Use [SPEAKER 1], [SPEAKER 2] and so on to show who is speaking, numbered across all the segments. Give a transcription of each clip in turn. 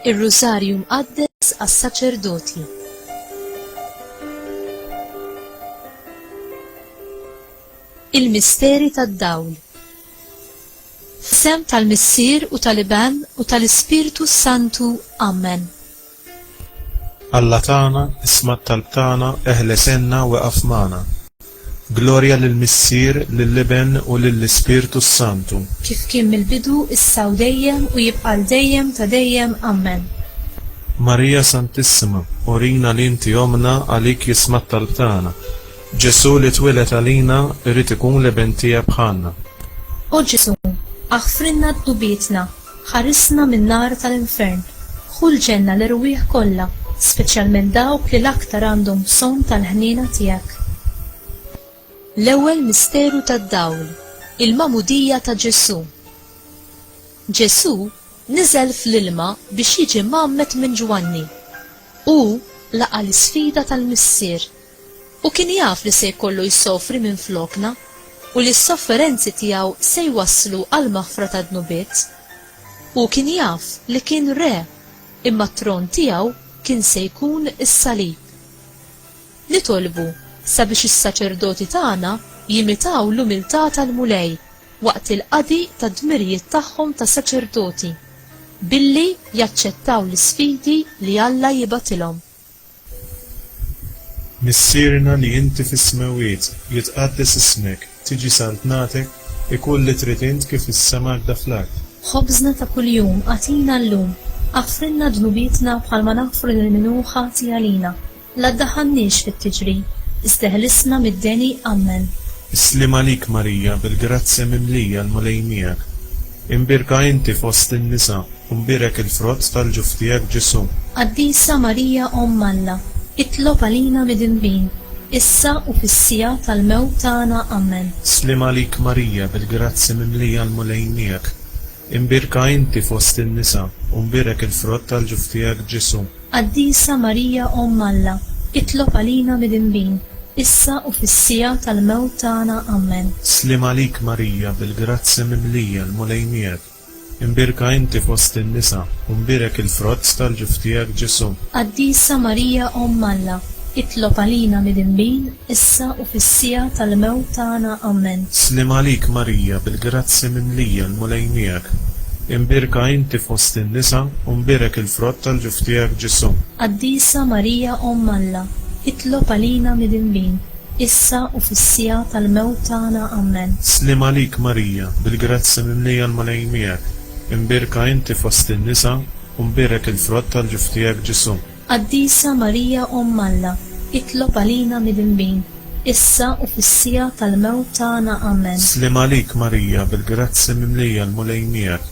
[SPEAKER 1] Ir-Rużarju mqaddes għas-saċerdoti. Il-misteri tad-dawl. F'isem tal-Missier u tal-Iban u tal-Ispiritu Santu. Amen.
[SPEAKER 2] Alla tagħna, isma' t-talb tagħna, eħlesenna u waqaf magħna. Glorja lill-Missier, lill-Iban u lill-Ispiritu Santu.
[SPEAKER 1] Kif kien mill-bidu, issa u dejjem u jibqa' dejjem ta' dejjem. Amen.
[SPEAKER 2] Marija Santissima, urina li inti omna għalik jisma' t-talb tagħna. Ġesu li twilet għalina irid ikun l-Iban tiegħek bħalna.
[SPEAKER 1] O Ġesu, aħfrinna d-dubietna, ħarisna min-nar tal-infern, ħu l-ġenna l-irwieħ kollha, speċjalment dawk li l-aktar għandhom bżonn tal-ħniena tiegħek. L-ewwel misteru tad-dawl, il-magħmudija ta' Ġesu. Ġesu niżel fl-ilma biex jiġi magħmed minn Ġwanni u laqa l-isfida tal-Missier u kien jaf li se jkollu jsofri minn flokna u li s-sofferenzi tiegħu se jwasslu għal maħfra ta' dnubiet u kien jaf li kien re imma t-tron tiegħu kien se jkun is-salib. Nitolbu sabiex is-saċerdoti tagħna jimitaw l-umiltà tal-mulej waqt il-qadi tad-dmirijiet tagħhom ta' saċerdoti billi jaċċettaw l-isfidi li Alla jibatilhom.
[SPEAKER 2] Missierna li inti fis-smawiet, jitqaddes ismek, tiġi saltnatek, ikun li trid int kif is-sema daflak.
[SPEAKER 1] Ħobżna ta' kuljum għatina llum, aħfrinna dnubietna bħalma naħfru lil-minu ħati għalina, la ddaħħalniex fit-tiġri, isteħlisna mid-deni. Amen.
[SPEAKER 2] Islim għalik Marija bil-grazzja mimlija l-mulej miegħek. Imbirka inti fost in-nisa, u mbirek il-frott tal-ġuf tiegħek Ġesu.
[SPEAKER 1] Qaddisa Marija Omm Alla, itlob għalina mid-inbin, issa u fis-sija tal-mewt tagħna. Amen.
[SPEAKER 2] Islim għalik Marija bil-grazzja mimlija l-mulej miegħek. Imbirka inti fost in-nisa, u mbirek il-frott tal-ġuf tiegħek Ġesu.
[SPEAKER 1] Qaddisa Marija Omm Alla, itlob għalina mid-inbin, issa u fis-sija tal-mewt tagħna. Amen.
[SPEAKER 2] Islim għalik Marija bil-grazzja mimlija l-mulej miegħek. Imbirka inti fost in-nisa, u mbirek il-frott tal-ġuf tiegħek Ġesu.
[SPEAKER 1] Qaddisa Marija Omm Alla, itlob għalina mid-inbin, issa u fis-sija tal-mewt tagħna. Amen.
[SPEAKER 2] Islim għalik Marija bil-grazzja mimlija l-mulej miegħek. Imbirka inti fost in-nisa, u mbirek il-frott tal-ġuf tiegħek Ġesu.
[SPEAKER 1] Qaddisa Marija Omm Alla, itlob għalina mid-inbin, issa u fis-sija tal-mewt tagħna. Amen.
[SPEAKER 2] Islim għalik Marija bil-grazzja mimlija l-mulej miegħek. Imbirka inti fost in-nisa, u mbirek il-frott tal-ġuf tiegħek Ġesu.
[SPEAKER 1] Qaddisa Marija Omm Alla, itlob għalina mid-inbin, issa u fis-sija tal-mewt tagħna. Amen.
[SPEAKER 2] Islim għalik Marija bil-grazzja mimlija l-mulej miegħek.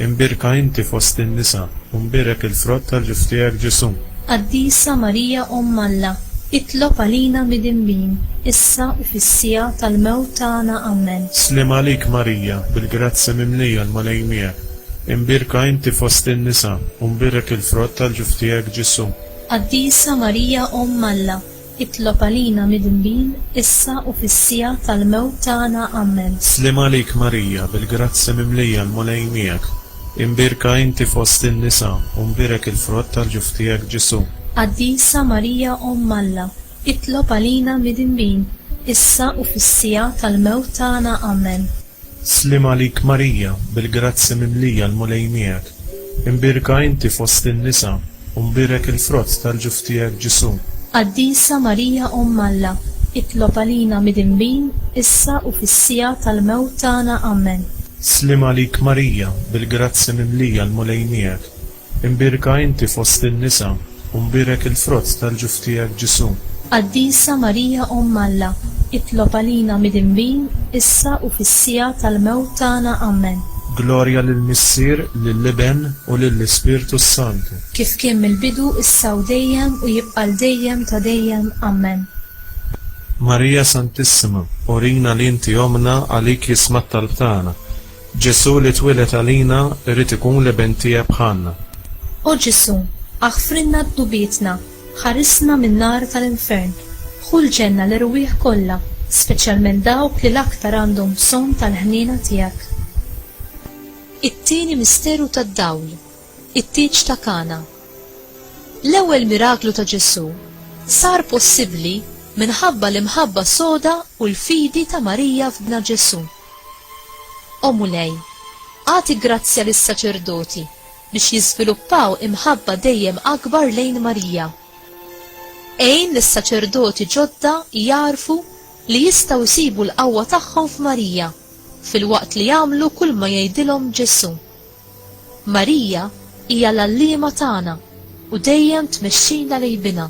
[SPEAKER 2] Imbirka inti fost in-nisa, u mbirek il-frott tal-ġuf tiegħek Ġesu.
[SPEAKER 1] Qaddisa Marija Omm Alla, itlob għalina mid-inbin, issa u fis-sija tal-mewt tagħna. Amen.
[SPEAKER 2] Islim għalik Marija bil-grazzja mimlija l-mulej miegħek. Imbirka inti fost in-nisa, u mbirek il-frott tal-ġuf tiegħek Ġesu.
[SPEAKER 1] Qaddisa Marija Omm Alla, itlob għalina mid-inbin, issa u fis-sija tal-mewt tagħna. Amen.
[SPEAKER 2] Islim għalik Marija bil-grazzja mimlija l-mulej miegħek. Imbirka inti fost in-nisa, u mbirek il-frott tal-ġuf tiegħek Ġesu.
[SPEAKER 1] Qaddisa Marija Omm Alla, itlob għalina mid-inbin, issa u fis-sija tal-mewt tagħna. Amen.
[SPEAKER 2] Islim għalik Marija bil-grazzja mimlija l-mulej miegħek. Imbirka inti fost in-nisa, u mbirek il-frott tal-ġuf tiegħek Ġesu.
[SPEAKER 1] Qaddisa Marija Omm Alla, itlob għalina mid-inbin, issa u fis-sija tal-mewt tagħna. Amen.
[SPEAKER 2] Islim għalik Marija bil-grazzja mimlija l-mulej miegħek. Imbirka inti fost in-nisa, u mbirek il-frott tal-ġuf tiegħek Ġesu.
[SPEAKER 1] Qaddisa Marija Omm Alla, itlob għalina mid-inbin, issa u fis-sija tal-mewt tagħna. Amen.
[SPEAKER 2] Glorja lill-Missier, lill-Iban u lill-Ispiritu Santu.
[SPEAKER 1] Kif kien mill-bidu, issa u dejjem u jibqa' dejjem ta' dejjem. Amen.
[SPEAKER 2] Marija Santissima, urina li inti omna għalik jisma' t-talb tagħna. Ġesu li twilet għalina irid ikun l-Iban tiegħek bħalna.
[SPEAKER 1] O Ġesu, aħfrinna d-dubietna, ħarisna min-nar tal-infern, ħu l-ġenna l-irwieħ kollha, speċjalment dawk li l-aktar għandhom bżonn tal-ħniena tiegħek. It-tieni misteru tad-dawl, it-tieġ ta' Kana. L-ewwel miraklu ta' Ġesu sar possibbli minħabba l-imħabba soda u l-fidi ta' Marija f'bna Ġesu. Omu lej, għati grazzja lis-saċerdoti biex jiżviluppaw imħabba dejjem akbar lejn Marija. Ejn lis-saċerdoti ġodda jarfu li jistgħu jsibu l-qawwa tagħhom f'Marija fil-waqt li jagħmlu kull ma jgħidilhom Ġesu. Marija hija l-għalliema tagħna u dejjem tmexxina lejbina.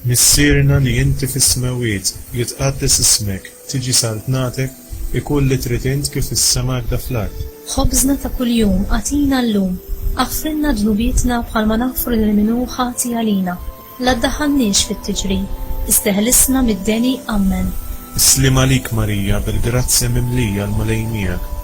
[SPEAKER 2] Missierna li inti fis-smawiet jitqaddes ismek, tiġi saltnatek, ikun li trid int kif is-sema da fl-ard.
[SPEAKER 1] Ħobżna ta' kuljum għatina llum, aħfrilna ġnubietna bħalma naħfru lil minhu ħati għalina. La ddaħħalniex fit-tiġri, isteħlisna mid-deni ammen.
[SPEAKER 2] Islim għalik Marija bil-grazzja mimlija l-mulejnijak.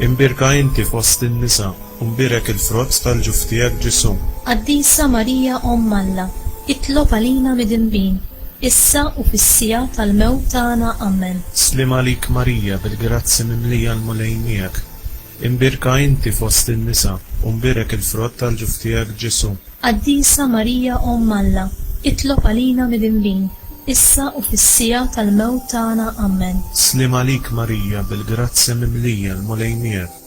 [SPEAKER 2] Imbirka inti fost in-nisa, u mbirek il-frott tal-ġuf tiegħek Ġesu.
[SPEAKER 1] Qaddisa Marija Omm Alla, itlob għalina mid-inbin, issa u fis-sija tal-mewt tagħna ammen.
[SPEAKER 2] Islim għalik Marija bil-grazzja mimlija l-mulejnijak. Imbirka inti fost in-nisa, u mbirek il-frott tal-ġuf tiegħek Ġesu.
[SPEAKER 1] Qaddisa Marija Omm Alla, itlob għalina mid-inbin, issa u fis-sija tal-mewt tagħna ammen.
[SPEAKER 2] Islim għalik Marija bil-grazzja mimlija l-mulejnijak.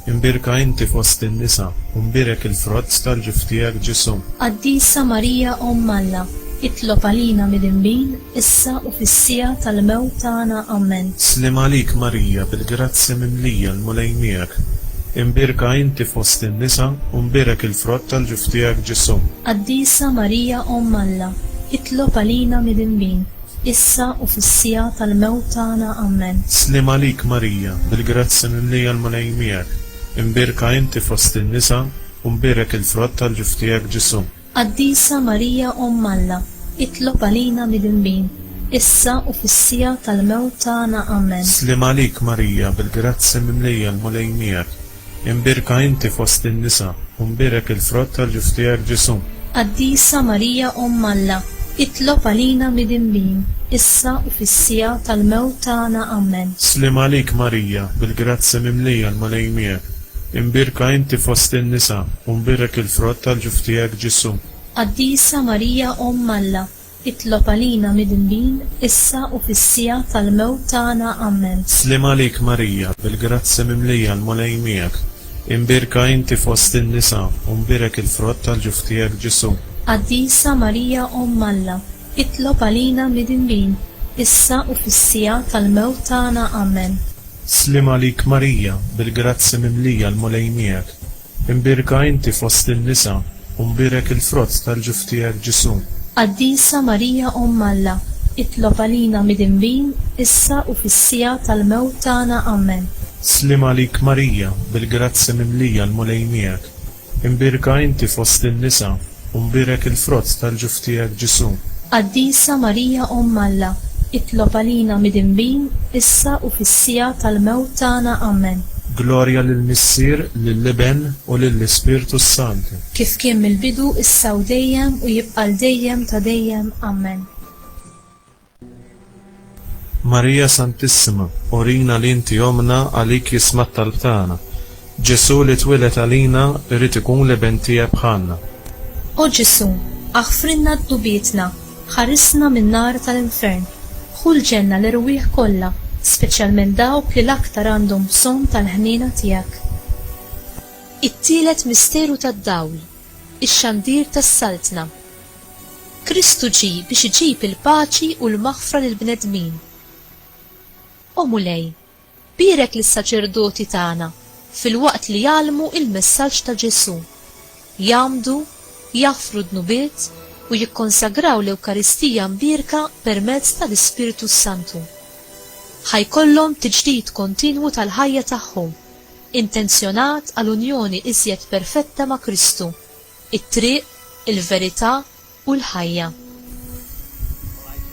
[SPEAKER 2] Imbirka inti fost in-nisa, u mbirek il-frott tal-ġuf tiegħek Ġesu.
[SPEAKER 1] Qaddisa Marija Omm Alla, itlob għalina mid-inbin, issa u fis-sija tal-mewt tagħna ammen.
[SPEAKER 2] Islim għalik Marija bil-grazzja mimlija l-mulejnijak. Imbirka inti fost in-nisa, u mbirek il-frott tal-ġuf tiegħek Ġesu.
[SPEAKER 1] Qaddisa Marija Omm Alla, itlob għalina mid-inbin, issa u fis-sija tal-mewt tagħna ammen.
[SPEAKER 2] Islim għalik Marija bil-grazzja mimlija l-mulejnijak. Imbirka inti fost in-nisa, u mbirek il-frott tal-ġuf tiegħek Ġesu.
[SPEAKER 1] Qaddisa Marija Omm Alla, itlob għalina mid-inbin, issa u fis-sija tal-mewt tagħna ammen.
[SPEAKER 2] Islim għalik Marija bil-grazzja mimlija l-mulejnijak. Imbirka inti fost in-nisa, u mbirek il-frott tal-ġuf tiegħek Ġesu.
[SPEAKER 1] Qaddisa Marija Omm Alla, itlob għalina mid-inbin, issa u fis-sija tal-mewt tagħna ammen.
[SPEAKER 2] Islim għalik Marija bil-grazzja mimlija l-mulejnijak. Imbirka inti fost in-nisa, u mbirek il-frott tal-ġuf tiegħek Ġesu.
[SPEAKER 1] Qaddisa Marija Omm Alla, itlob għalina mid-inbin, issa u fis-sija tal-mewt tagħna ammen.
[SPEAKER 2] Islim għalik Marija bil-grazzja mimlija l-mulejnijak. Imbirka inti fost in-nisa, u mbirek il-frott tal-ġuf tiegħek Ġesu.
[SPEAKER 1] Qaddisa Marija Omm Alla, itlob għalina mid-inbin, issa u fis-sija tal-mewt tagħna ammen.
[SPEAKER 2] Islim għalik Marija bil-grazzja mimlija l-mulejnijak. Imbirka inti fost in-nisa, u mbirek il-frott tal-ġuf tiegħek Ġesu.
[SPEAKER 1] Qaddisa Marija Omm Alla, itlob għalina mid-inbin, issa u fis-sija tal-mewt tagħna ammen.
[SPEAKER 2] Islim għalik Marija bil-grazzja mimlija l-mulejnijak. Imbirka inti fost in-nisa, u mbirek il-frott tal-ġuf tiegħek Ġesu.
[SPEAKER 1] Qaddisa Marija Omm Alla, itlob għalina mid-inbin, issa u fis-sija tal-mewt tagħna ammen.
[SPEAKER 2] Glorja lill-Missier, lill-Iben u lill-Ispirtu Santu.
[SPEAKER 1] Kif kien mill-bidu issa u dejjem u jibqa' dejjem ta' dejjem ammen.
[SPEAKER 2] Marija Santissima, urina li inti omna għalik jisma' t-talb tagħna. Ġesu li twilet għalina irid ikun l-Iben tiegħek bħalna.
[SPEAKER 1] O Ġesu, aħfrilna d-dubietna, ħarisna min-nar tal-infern, ħul ġenna l-irwieħ kollha, speċjalment dawk li l-aktar għandhom bżonn tal-ħniena tiegħek. It-tielet misteru tad-dawl, ix-xandir tas-saltna. Kristu ġie biex iġib il-paċi u l-maħfra lill-bnedmin. Omu lej, birek lis-saċerdoti tagħna fil-waqt li jgħallmu il-messaġġ ta' Ġesu, jagħmdu, jaħfru d-nubiet u jikkonsagraw l-Ewkaristija mbierka permezz tal-Ispiritu Santu. Ħajkollhom tiġdid kontinwu tal-ħajja tagħhom, intenzjonat għal unjoni iżjed perfetta ma' Kristu, it-triq, il-verità u l-ħajja.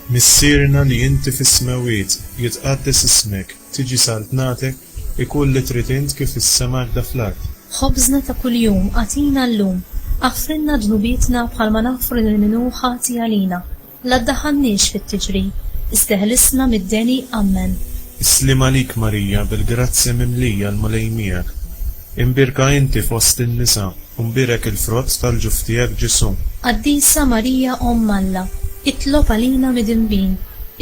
[SPEAKER 2] Missierna li inti fis-smawiet jitqaddes ismek, tiġi saltnatek, ikun li trid int kif is-sema da fl-ard.
[SPEAKER 1] Ħobżna ta' kuljum għatina llum, aħfrilna ġnubietna bħalma naħfru lil minhu ħati għalina. La ddaħħalniex fit-tiġri, isteħlisna mid-deni ammen.
[SPEAKER 2] Islim għalik Marija bil-grazzja mimlija l-mulejnijak. imbirka inti fost in-nisa u mbirek il-frott tal-ġuf tiegħek Ġesu.
[SPEAKER 1] Qaddisa Marija Omm Alla, itlob għalina midinbin,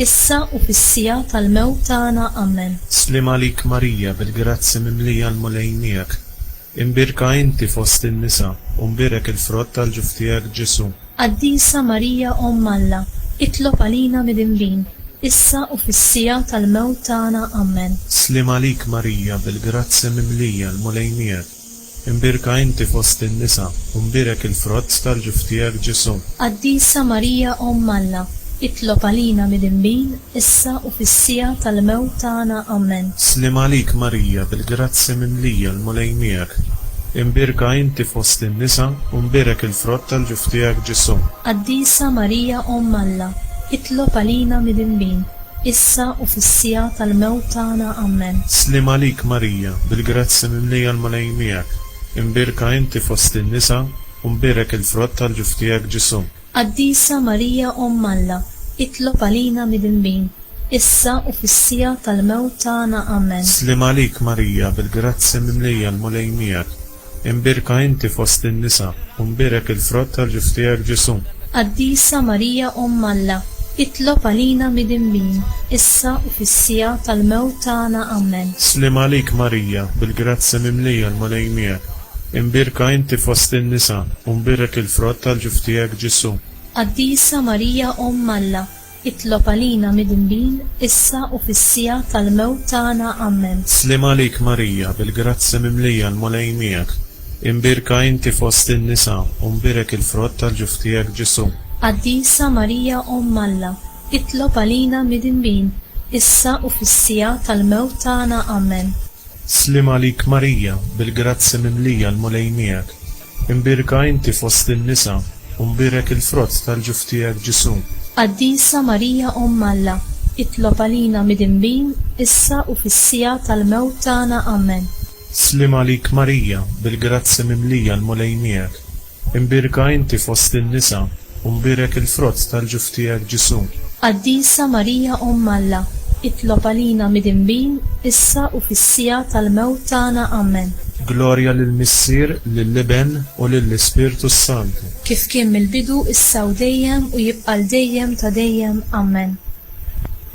[SPEAKER 1] issa u fis-sija tal-mewt tagħna. Amen.
[SPEAKER 2] Slim għalik Marija bil-grazzi mimlija l-mulejn miegħek. Imbirka inti fost in-nisa u mbirek il-frott tal-ġuf tiegħek Ġesu.
[SPEAKER 1] Qaddisa Marija Omm Alla, itlob għalina midinbin, issa u fis-sija tal-mewt tagħna. Amen.
[SPEAKER 2] Slim għalik Marija bil-grazzi mimlija l-mulejn miegħek. Imbirka inti fost in-nisa u mbirek il-frott tal-ġuf tiegħek Ġesu.
[SPEAKER 1] Qaddisa Marija Omm Alla, itlob għalina midinbin, issa u fis-sija tal-mewt tagħna. Amen.
[SPEAKER 2] Slim għalik Marija bil-grazzi mimlija l-mulejn miegħek. Imbirka inti fost in-nisa u mbirek il-frott tal-ġuf tiegħek Ġesu.
[SPEAKER 1] Qaddisa Marija Omm Alla, itlob għalina midinbin, issa u fis-sija tal-mewt tagħna. Amen.
[SPEAKER 2] Slim għalik Marija bil-grazzi mimlija l-mulejn miegħek. Imbirka inti fost in-nisa u mbirek il-frott tal-ġuf tiegħek Ġesu.
[SPEAKER 1] Qaddisa Marija Omm Alla, itlob għalina midinbin, issa u fis-sija tal-mewt tagħna. Amen.
[SPEAKER 2] Slim għalik Marija bil-grazzi mimlija l-mulejn miegħek. Imbirka inti fost in-nisa u mbirek il-frott tal-ġuf tiegħek Ġesu.
[SPEAKER 1] Qaddisa Marija Omm Alla, itlob għalina midinbin, issa u fis-sija tal-mewt tagħna. Amen.
[SPEAKER 2] Slim għalik Marija bil-grazzi mimlija l-mulejn miegħek. Imbirka inti fost in-nisa u mbirek il-frott tal-ġuf tiegħek Ġesu.
[SPEAKER 1] Qaddisa Marija Omm Alla, itlob għalina midinbin, issa u fis-sija tal-mewt tagħna. Amen.
[SPEAKER 2] Slim għalik Marija bil-grazzi mimlija l-mulejn miegħek. Imbirka inti fost in-nisa u mbirek il-frott tal-ġuf tiegħek Ġesu.
[SPEAKER 1] Qaddisa Marija Omm Alla, itlob għalina midinbin, issa u fis-sija tal-mewt tagħna. Amen.
[SPEAKER 2] Slim għalik Marija bil-grazzi mimlija l-mulejn miegħek. Imbirka inti fost in-nisa u mbirek il-frott tal-ġuf tiegħek Ġesu.
[SPEAKER 1] Qaddisa Marija Omm Alla, itlob għalina midinbin, issa u fis-sija tal-mewt tagħna. Amen.
[SPEAKER 2] Slim għalik Marija bil-grazzi mimlija l-mulejn miegħek. Imbirka inti fost in-nisa u mbirek il-frott tal-ġuf tiegħek Ġesu.
[SPEAKER 1] Qaddisa Marija Omm Alla, itlob għalina midinbin, issa u fis-sija tal-mewt tagħna. Amen.
[SPEAKER 2] Glorja lill-Missier, lill-Iben u lill-Ispirtu Santu.
[SPEAKER 1] Kif kien mill-bidu, issa u dejjem u jibqa' dejjem ta' dejjem. Amen.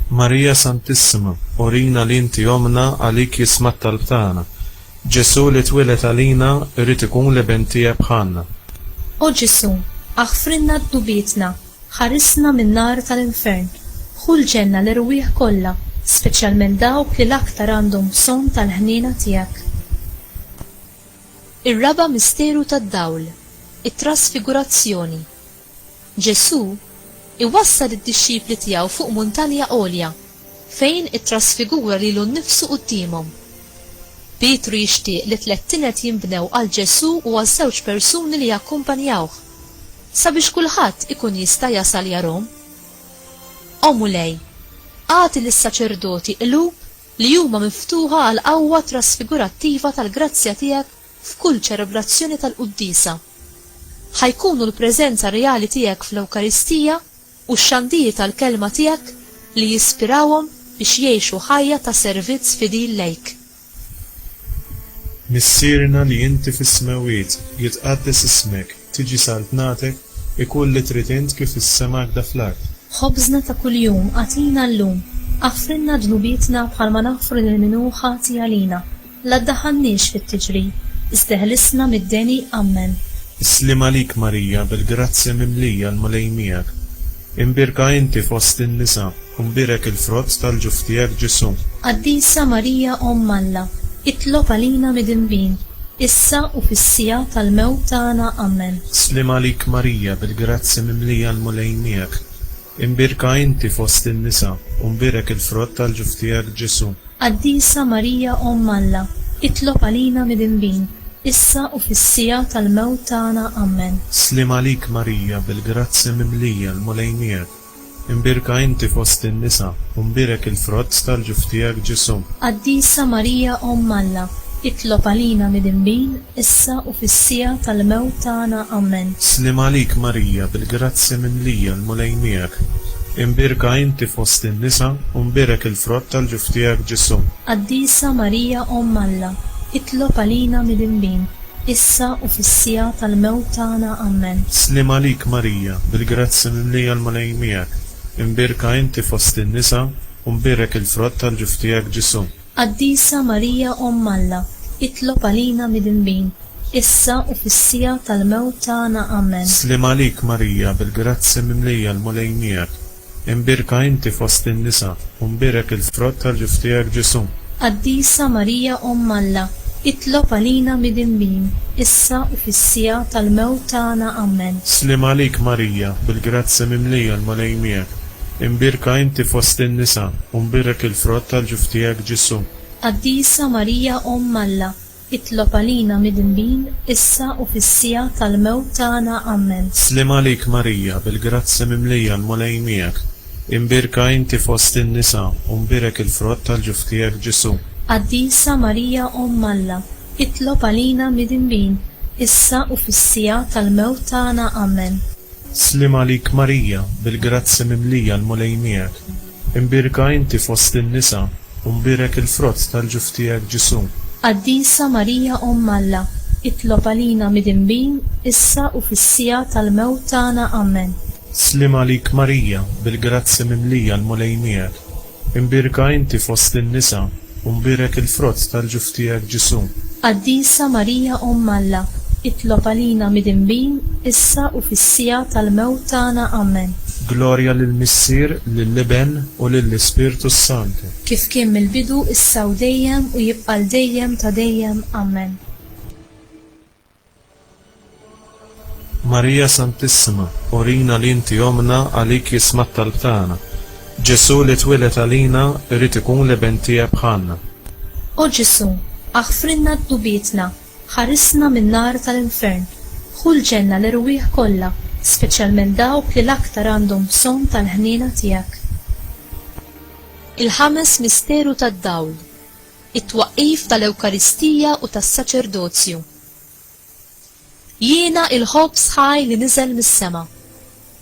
[SPEAKER 2] Marija Santissima, orina li inti omna għalik jisma' t-talb tagħna. Ġesu li twilet għalina irid ikun l-Iben tiegħek bħalna.
[SPEAKER 1] O Ġesu, aħfrinna d-dubietna, ħarisna min-nar tal-infern, ħul ġenna l-irwieħ kollha, speċjalment dawk li l-aktar għandhom bżonn tal-ħniena tiegħek. Ir-raba' misteru tad-dawl, it-trasfigurazzjoni. Ġesu iwassal id-dixxipli tiegħu fuq muntanja għolja fejn it-trasfigura lilu nnifsu qudiemhom. Pietru jixtieq li tliet tinet jinbnew għal Ġesu u għal żewġ persuni li jakkumpanjawh sabiex kulħadd ikun jista' jasal jarhom. Omu lej, għati lis-saċerdoti qlub li huma miftuħa għal qawwa trasfigurattiva tal-grazzja tiegħek f'kull ċelebrazzjoni tal-Quddisa. Ħajkunu l-preżenza reali tiegħek fl-Ewkaristija u x-xandiji tal-kelma tiegħek li jispirawhom biex jgħixu ħajja ta' servizz fidil lejk.
[SPEAKER 2] Missierna li inti fis-smawiet jitqaddes ismek, tiġi saltnatek, ikun li trid int kif is-sema da fl-art.
[SPEAKER 1] Ħobżna ta' kuljum għatina llum, aħfrinna ġnubietna bħalma naħfru lil min ħati għalina, la ddaħħalniex fit-tiġri, isteħlisna mid-deni. Amen.
[SPEAKER 2] Slim għalik Marija bil-grazzi mimlija l-mulejn miegħek. Imbirka inti fost in-nisa u mbirek il-frott tal-ġuf tiegħek Ġesu.
[SPEAKER 1] Qaddisa Marija Omm Alla, itlob għalina midinbin, issa u fis-sija tal-mewt tagħna. Amen.
[SPEAKER 2] Slim għalik Marija bil-grazzi mimlija l-mulejn miegħek. Imbirka inti fost in-nisa u mbirek il-frott tal-ġuf tiegħek Ġesu.
[SPEAKER 1] Qaddisa Marija Omm Alla, itlob għalina midinbin, issa u fis-sija tal-mewt tagħna. Amen.
[SPEAKER 2] Slim għalik Marija bil-grazzi mimlija l-mulejn miegħek. Imbirka inti fost in-nisa u mbirek il-frott tal-ġuf tiegħek Ġesu.
[SPEAKER 1] Qaddisa Marija Omm Alla, itlob għalina midinbin, issa u fis-sija tal-mewt tagħna. Amen.
[SPEAKER 2] Slim għalik Marija bil-grazzi mimlija l-mulejn miegħek. Imbirka inti fost in-nisa u mbirek il-frott tal-ġuf tiegħek Ġesu.
[SPEAKER 1] Qaddisa Marija Omm Alla, itlob għalina mid-inbin, issa u fis-sija tal-mewt tagħna. Amen.
[SPEAKER 2] Slim għalik Marija, bil-grazzi mimlija l-Mulej miegħek, imbirka inti fost in-nisa u mbirek il-frott tal-ġuf tiegħek Ġesu.
[SPEAKER 1] Qaddisa Marija Omm Alla, itlob għalina mid-inbin, issa u fis-sija tal-mewt tagħna. Amen.
[SPEAKER 2] Slim għalik Marija, bil-grazzi mimlija l-Mulej miegħek, imbirka inti fost in-nisa u mbirek il-frott tal-ġuf tiegħek Ġesu.
[SPEAKER 1] Qaddisa Marija Omm Alla, itlob għalina mid-inbin, issa u fis-sija tal-mewt tagħna. Amen.
[SPEAKER 2] Slim għalik Marija, bil-grazzi mimlija l-Mulej miegħek, imbirka inti fost in-nisa u mbirek il-frott tal-ġuf tiegħek Ġesu.
[SPEAKER 1] Qaddisa Marija Omm Alla, itlob għalina mid-inbin, issa u fis-sija tal-mewt tagħna. Amen.
[SPEAKER 2] Slim għalik Marija, bil-grazzi mimlija l-Mulej miegħek, imbirka inti fost in-nisa u mbirek il-frott tal-ġuf tiegħek Ġesu.
[SPEAKER 1] Qaddisa Marija Omm Alla, itlob għalina mid-inbin, issa u fis-sija tal-mewt tagħna. Amen.
[SPEAKER 2] Slim għalik Marija, bil-grazzi mimlija l-Mulej miegħek, imbirka inti fost in-nisa u mbirek il-frott tal-ġuf tiegħek Ġesu.
[SPEAKER 1] Qaddisa Marija Omm Alla, itlob għalina mid-inbin, issa u fis-sija tal-mewt tagħna. Amen.
[SPEAKER 2] Slim għalik Marija, bil-grazzi mimlija l-Mulej miegħek, imbirka inti fost in-nisa u mbirek il-frott tal-ġuf tiegħek Ġesu.
[SPEAKER 1] Qaddisa Marija Omm Alla, itlob għalina mid-inbin, issa u fis-sija tal-mewt tagħna. Amen.
[SPEAKER 2] Glorja lill-Missier, lill-Iben u lill-Ispirtu Santu.
[SPEAKER 1] Kif kien mill-bidu, issa u dejjem u jibqa' l-dejjem ta' dejjem. Amen.
[SPEAKER 2] Marija Santissima, urina li inti omna għalik jisma' t-talb tagħna. Ġesu li twilet għalina irid ikun l-Iben tiegħek bħalna.
[SPEAKER 1] O Ġesu, aħfrinna d-dubietna, ħarisna min-nar tal-infern, ħul ġenna l-irwieħ kollha, speċjalment dawk li l-aktar għandhom bżonn tal-ħniena tiegħek. Il-ħames misteru tad-dawl, it-twaqqif tal-Ewkaristija u tas-saċerdozju. Jiena il-ħobs ħaj li niżel mis-sema.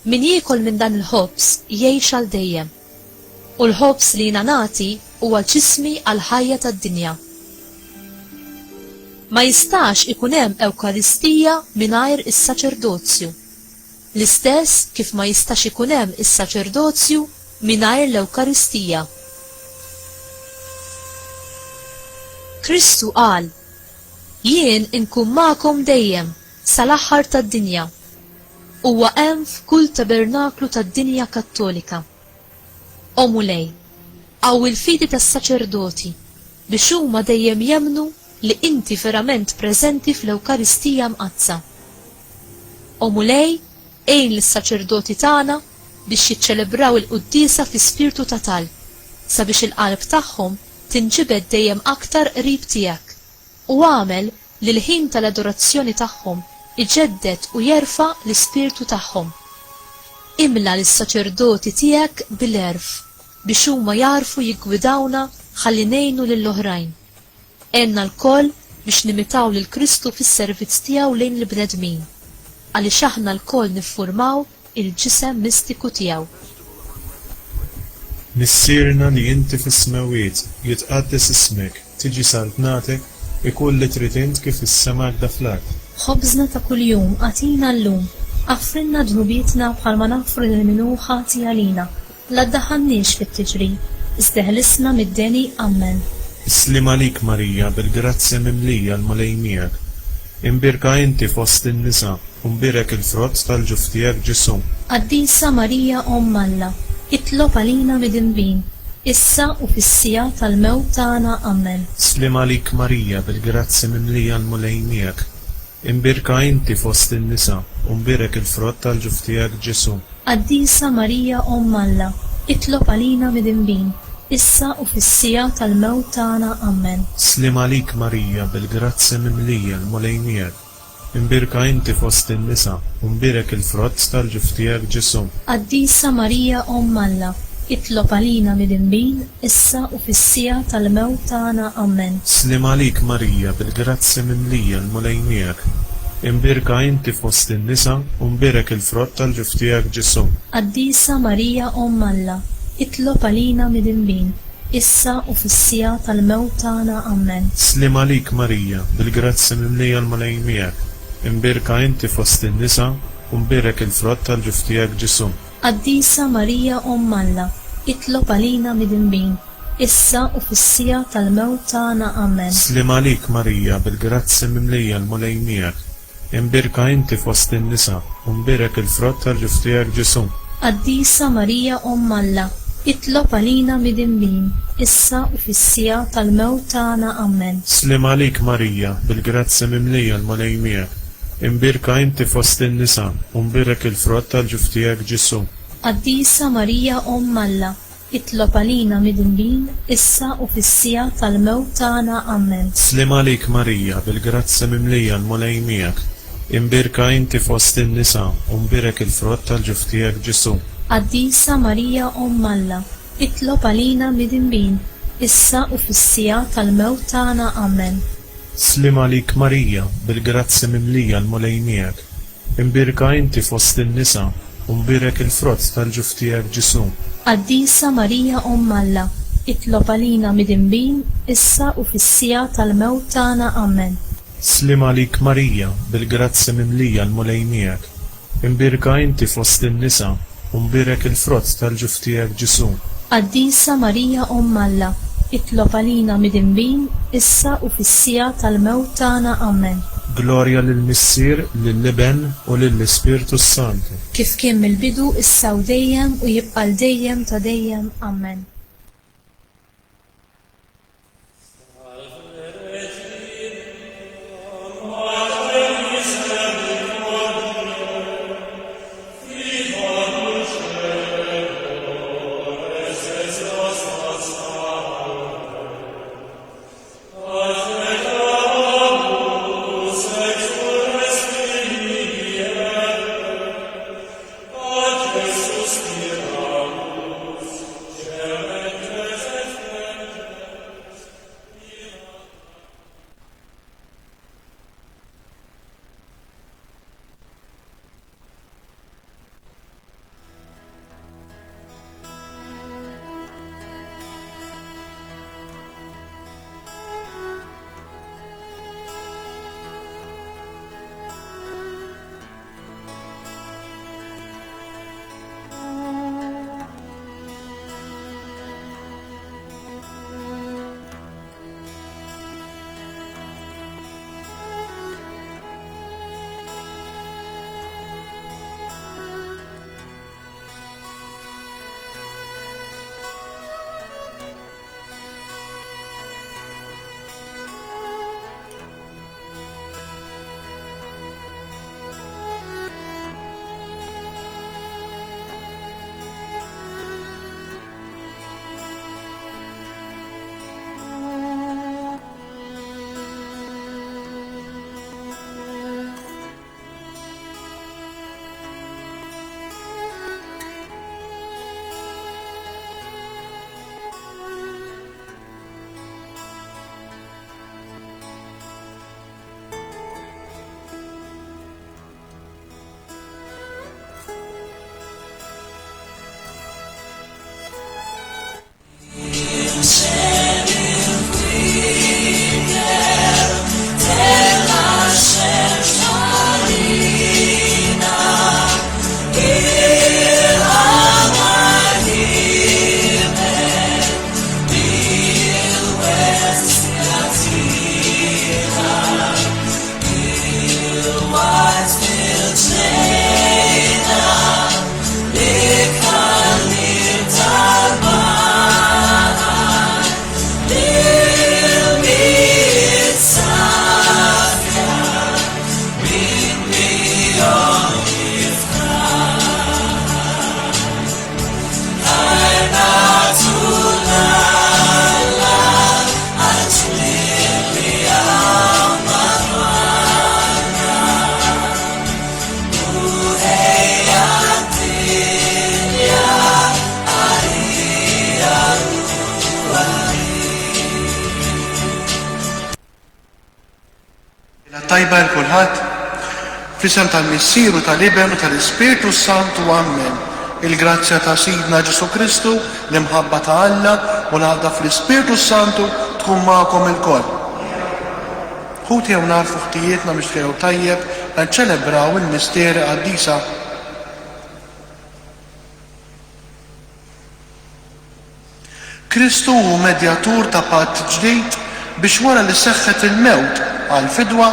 [SPEAKER 1] Min jiekol minn dan il-ħobs jgħix għal dejjem. U l-ħobs li jiena nagħti huwa ġismi għal ħajja tad-dinja. Ma jistax ikun hemm Ewkaristija mingħajr is-saċerdozju. L-istess kif ma jistax ikun hemm is-saċerdozju mingħajr l-Ewkaristija. Kristu qal: Jien inkun magħkom dejjem sal-aħħar tad-dinja. Huwa hemm f'kull tabernaklu tad-dinja Kattolika. O Mulej, għaw il-fidi tas-saċerdoti biex huma dejjem jemnu li inti verament preżenti fl-Ewkaristija mqazza. O Mulej, għejn lis-saċerdoti tagħna biex jiċċelebraw il-quddiesa fi spirtu ta' talb, sabiex il-qalb tagħhom tinġibed dejjem aktar qrib tiegħek, u għamel li l-ħin tal-adorazzjoni tagħhom iġeddet u jerfa' l-ispirtu tagħhom. Imla lis-saċerdoti tiegħek bil-erf biex huma jarfu jiggwidawna ħalli ngħinu lill-oħrajn. Għenna l-koll biex nimitaw lil Kristu fis-servizz tiegħu lejn il-bnedmin, għaliex aħna l-koll niffurmaw il-ġisem mistiku tiegħu.
[SPEAKER 2] Missierna li inti fis-smawiet jitqaddes ismek, tiġi saltnatek, ikun li trid int kif is-sema daflak.
[SPEAKER 1] Ħobżna ta' kuljum għatina llum, aħfrinna dnubietna bħalma naħfru lil-minu ħati għalina, la ddaħħalniex fit-tiġri, isteħlisna mid-deni. Amen.
[SPEAKER 2] Slim għalik Marija, bil-grazzi mimlija l-Mulej miegħek, imbirka inti fost in-nisa u mbirek il-frott tal-ġuf tiegħek Ġesu.
[SPEAKER 1] Qaddisa Marija Omm Alla, itlob għalina mid-inbin, issa u fis-sija tal-mewt tagħna. Amen.
[SPEAKER 2] Slim għalik Marija, bil-grazzi mimlija l-Mulej miegħek, imbirka inti fost in-nisa u mbirek il-frott tal-ġuf tiegħek Ġesu.
[SPEAKER 1] Qaddisa Marija Omm Alla, itlob għalina mid-inbin, issa u fis-sija tal-mewt tagħna. Amen.
[SPEAKER 2] Slim għalik Marija, bil-grazzi mimlija l-Mulej miegħek, imbirka inti fost in-nisa u mbirek il-frott tal-ġuf tiegħek Ġesu.
[SPEAKER 1] Qaddisa Marija Omm Alla, itlob għalina mid-inbin, issa u fis-sija tal-mewt tagħna. Amen.
[SPEAKER 2] Slim għalik Marija, bil-grazzi mimlija l-Mulej miegħek, imbirka inti fost in-nisa u mbirek il-frott tal-ġuf tiegħek Ġesu.
[SPEAKER 1] Qaddisa Marija Omm Alla, itlob għalina mid-inbin, issa u fis-sija tal-mewt tagħna. Amen.
[SPEAKER 2] Slim għalik Marija, bil-grazzi mimlija l-mulej miegħek, imbirka inti fost in-nisa u mbirek il-frott tal-ġuf tiegħek Ġisu.
[SPEAKER 1] Qaddisa Marija Umm Alla, itlob għalina midinbin, issa u fis-sija tal-mewt tagħna. Amen.
[SPEAKER 2] Slim għalik Marija, bil-grazzi mimlija l-mulej miegħek, imbirka inti fost in-nisa u mbirek il-frott tal-ġuf tiegħek Ġisu.
[SPEAKER 1] Qaddisa Marija Umm Alla, itlob għalina midinbin, issa u fis-sija tal-mewt tagħna. Amen.
[SPEAKER 2] Slim għalik Marija, bil-grazzi mimlija l-mulej miegħek, imbirka inti fost in-nisa u mbirek il-frott tal-ġuf tiegħek Ġisu.
[SPEAKER 1] Qaddisa Marija Umm Alla, itlob għalina midinbin, issa u fis-sija tal-mewt tagħna. Amen.
[SPEAKER 2] Slim għalik Marija, bil-grazzi mimlija l-mulej miegħek, imbirka inti fost in-nisa u mbirek il-frott tal-ġuf tiegħek Ġisu.
[SPEAKER 1] Qaddisa Marija Umm Alla, itlob għalina midinbin, issa u fis-sija tal-mewt tagħna. Amen.
[SPEAKER 2] Slim għalik Marija, bil-grazzi mimlija l-mulej miegħek, imbirka inti fost in-nisa u mbirek il-frott tal-ġuf tiegħek Ġisu.
[SPEAKER 1] Qaddisa Marija Umm Alla, itlob għalina midinbin, issa u fis-sija tal-mewt tagħna. Amen.
[SPEAKER 2] Slim għalik Marija, bil-grazzi mimlija l-mulej miegħek, imbirka inti fost in-nisa u mbirek il-frott tal-ġuf tiegħek Ġisu.
[SPEAKER 1] Qaddisa Marija Umm Alla, itlob għalina midinbin, issa u fis-sija tal-mewt tagħna. Amen.
[SPEAKER 2] Glorja lill-Missier, lill-Iben u lill-Ispirtu Santu.
[SPEAKER 1] Kif kien mill-bidu, issa u dejjem u jibqa' l-dejjem ta' dejjem. Amen.
[SPEAKER 3] tajba l-kulħadd, f'isem tal-Missier u tal-Iben u tal-Ispirtu Santu, Amen. Il-grazzja ta' Sidna Ġesu Kristu, l-imħabba ta' Alla u l-għadda fl-Ispiritu Santu tkun magħkom ilkoll. Ħutjew narfu ħtijietna mixtiequ tajjeb nċelebraw il-misteri qaddisa. Kristu hu medjatur ta' patt ġdid biex wara li seħħet il-mewt għal fidwa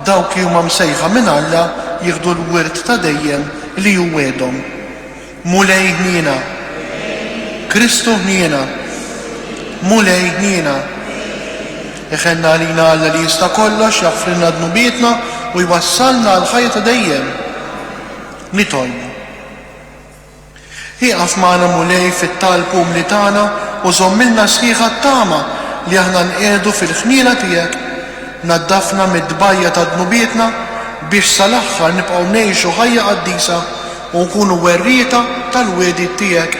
[SPEAKER 3] dawk li huma msejħa minn Alla jieħdu l-wirt ta' dejjem li hu wedhom. Mulej ħniena. Kristu ħniena. Mulej ħniena. Iħenna għalina Alla li jista' kollox jaghfrilna dnubietna u jwassalna għal ħajja ta' dejjem. Nitolbu. Ieqaf magħna mulej fit-talb umli tagħna u żommilna sħiħa t-tama li aħna nqiegħdu fil-ħniela tiegħek, naddafna mid-dbajja ta' dnubietna biex sal-aħħar nibqgħu ngħixu ħajja qaddisa u nkunu werrieta tal-wiediet tiegħek.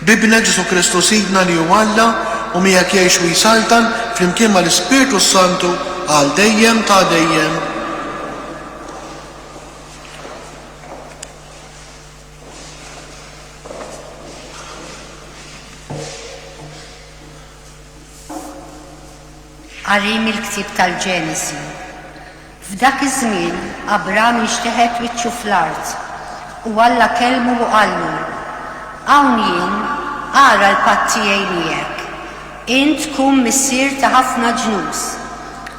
[SPEAKER 3] Bibna Ġesu Kristu Sidna li hu Alla u miegħek jgħix u jsaltan flimkien mal-Ispiritu Santu għal dejjem ta' dejjem.
[SPEAKER 4] Qarim il-ktib tal-Ġenesi. F'dak iż-żmien Abram inxteħet wiċċu fl-art u Alla kelmu u qallu: hawn jien ara l-patt tiegħi miegħek. Int tkun missier ta' ħafna ġnus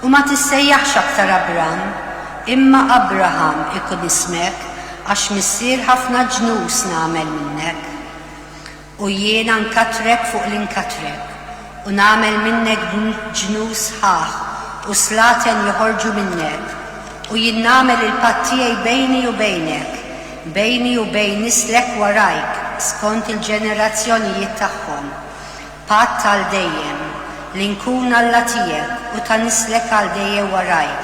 [SPEAKER 4] u ma tissejjaħx aktar Abram, imma Abraham ikun ismek għax missier ħafna ġnus nagħmel minnek. U jiena nkatrek fuq l-inkatrek u nagħmel minnek ġnus ħaħ u slaten joħorġu minnek u jien nagħmel il-patt tiegħi bejni u bejnek, bejni u bejn nislek warajk skont il-ġenerazzjonijiet tagħhom. Patt għal dejjem li nkun Alla tiegħek u ta' nislek għal dejjem warajk.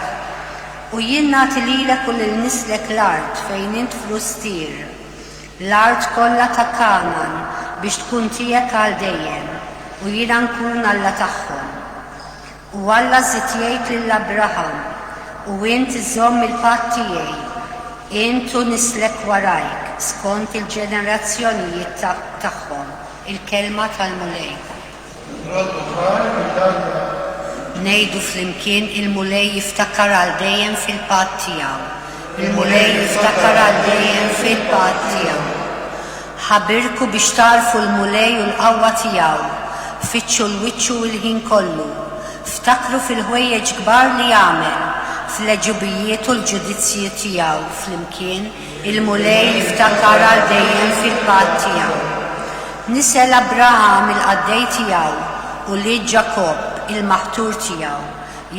[SPEAKER 4] U jien nagħti lilek u lil nislek l-art fejn int fl-ustir, l-art kollha ta' Kanan biex tkun tiegħek għal dejjem. U jiena nkun Alla tagħhom. U Alla żied jgħid lil Abraham: u int iżomm il-patt tiegħi, int u nislek warajk skont il-ġenerazzjonijiet tagħhom. Il-kelma tal-mulej. Ngħidu flimkien il-mulej jiftakar għal dejjem fil-patt tiegħu. Il-mulej jiftakar għal dejjem fil-patt tiegħu. Ħabirku biex tarfu l-mulej u l-qawwa tiegħu. Fitxu l-wiċċu il-ħin kollu, ftakru fil-ħwejjeġ kbar li jagħmel, fil-leġubijiet u l-ġudizzji tiegħu flimkien il-mulej jiftakar għal dejjem fil-patt tiegħu. Nisel Abraham il-qaddej tiegħu u li Ġakob il-maħtur tiegħu,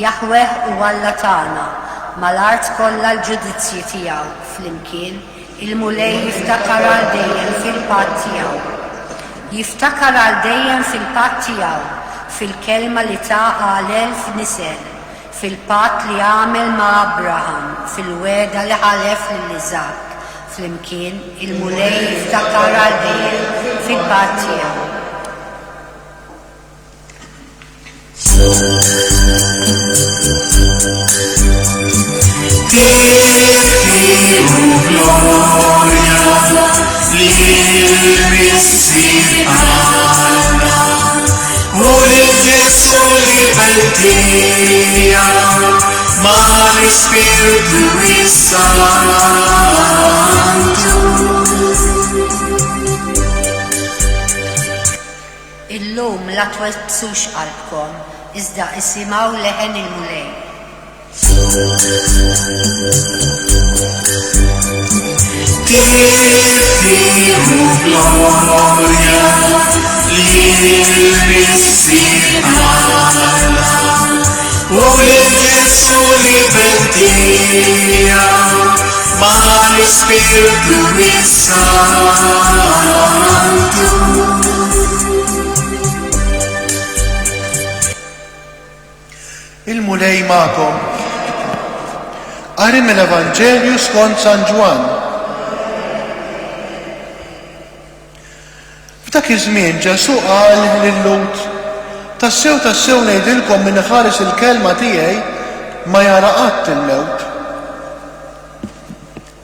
[SPEAKER 4] Jaħweh u Alla tagħna mal-art kollha l-ġudizzji tiegħu flimkien il-mulej jiftakar għal dejjem fil-patt tiegħu. Jiftakar għal dejjem fil-patt tiegħu, fil-kelma li ta' għal nisel, fil-patt li għamel ma' Abraham, fil-weda li ħalef lil Iżak, flimkien il-mulej jiftakar għal dejjem fil-patt tiegħu. Illum la twezzux qalbkom, iżda isimgħu leħen il-mulej.
[SPEAKER 5] Tiftiħu glorja lil-Missir Alla u l-Ġesu li bentija ma' l-Ispirtu Santu.
[SPEAKER 3] Il-mulej magħkom. Qari mill-Evanġelju skont San Ġwan. F'dak iż-żmien Ġesu qal lil Lut: tassew ngħidilkom min iħares il-kelma tiegħi ma jara qatt il-mewt.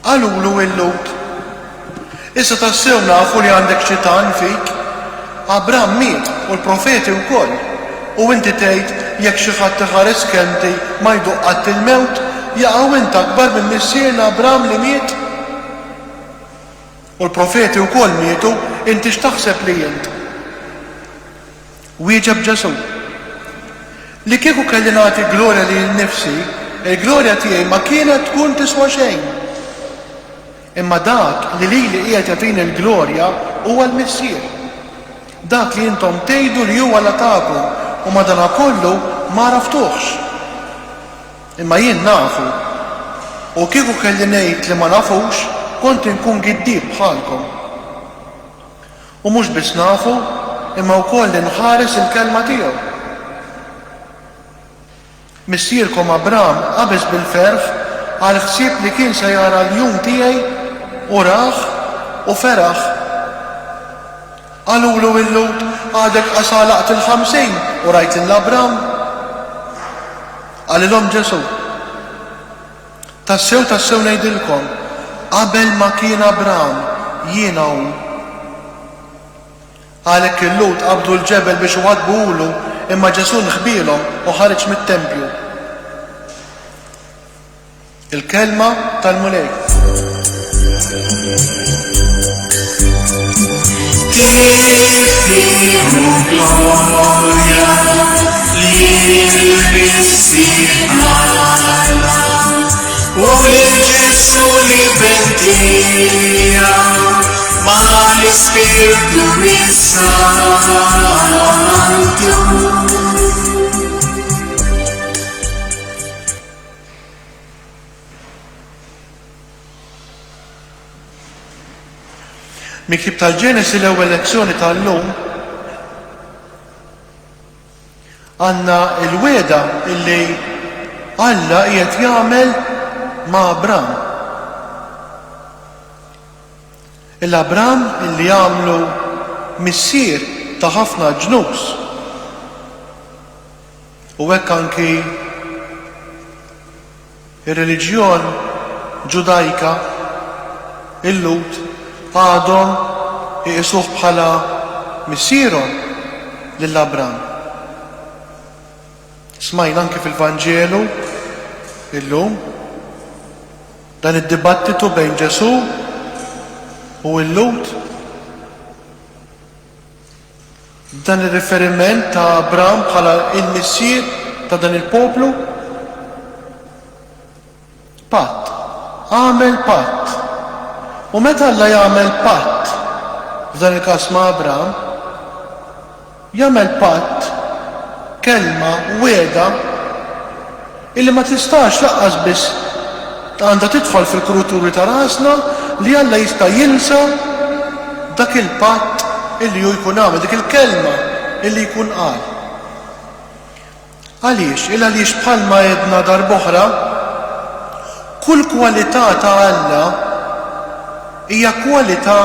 [SPEAKER 3] Qalulu l Lut: issa tassew nafu li għandek xitan fik Abram miet u l-profeti wkoll. U inti tgħid jekk xi ħadd iħares kelmti ma jduqqat il-mewt, jaqgħu inti akbar minn missierna Abram li miet? U l-profeti wkoll mietu, inti x'taħseb li int? Wieġeb Ġesu li kieku kelli nagħti glorja li nnifsi, il-glorja tiegħi ma kienet tkun tiswa xejn. Imma dak li qiegħed jagħtini l-glorja huwa l-Missier. Dak li intom tgħidu li huwa l-atakum u madankollu ma raftuhx. Imma jien nafu u kieku kelli ngħid li ma nafux kont inkun giddib bħalkom. U mhux biss nafu imma wkoll inħares il-kelma tiegħu. Missierkom Abram qabeż bil-ferħ għal ħsieb li kien se jara l-jum tiegħi u raħ u feraħ. Qalulu l-Lut għadek qasalaqt il-50 u rajt l-Abram. Qalilhom Ġesu tassew ngħidilkom qabel ma kien Abram jiena hu. Għalhekk il-Lut qabdu l-ġebel biex iwadbuhulu imma Ġesu nħbielhom u ħareġ mit-tempju. Il-kelma tal-mulej.
[SPEAKER 5] Tifiħu glorja lil-Missier Alla u lil-Ġesu li bentija ma l-Ispirtu Santu.
[SPEAKER 3] Miktib tal-Ġenesi l-ewwel lezzjoni tal-lum għandna l-weda illi Alla qiegħed jagħmel ma' Abram. Il-Abram illi jagħmlu missier ta' ħafna ġnus. U hekk anki ir-reliġjon Ġudajka il-Lut għadhom iqisuh bħala missierhom lill-Abram. Smajna anke fil-Vanġelu illum dan id-dibattitu bejn Ġesu u l-Lut. Dan ir-riferiment ta' Abram bħala il-missier ta' dan il-poplu. Patt, għamel patt. U meta Alla jagħmel patt f'dan il-każ ma' Abram, jagħmel patt kelma weda illi ma tistax laqqas biss għandha tidħol fil-kuruturi ta' rasna li Alla jista' jinsa dak il-patt illi hu jkun għamel, dik il-kelma illi jkun qal. Għaliex? Għaliex bħalma jedna darb'oħra kull kwalità ta' Alla hija kwalità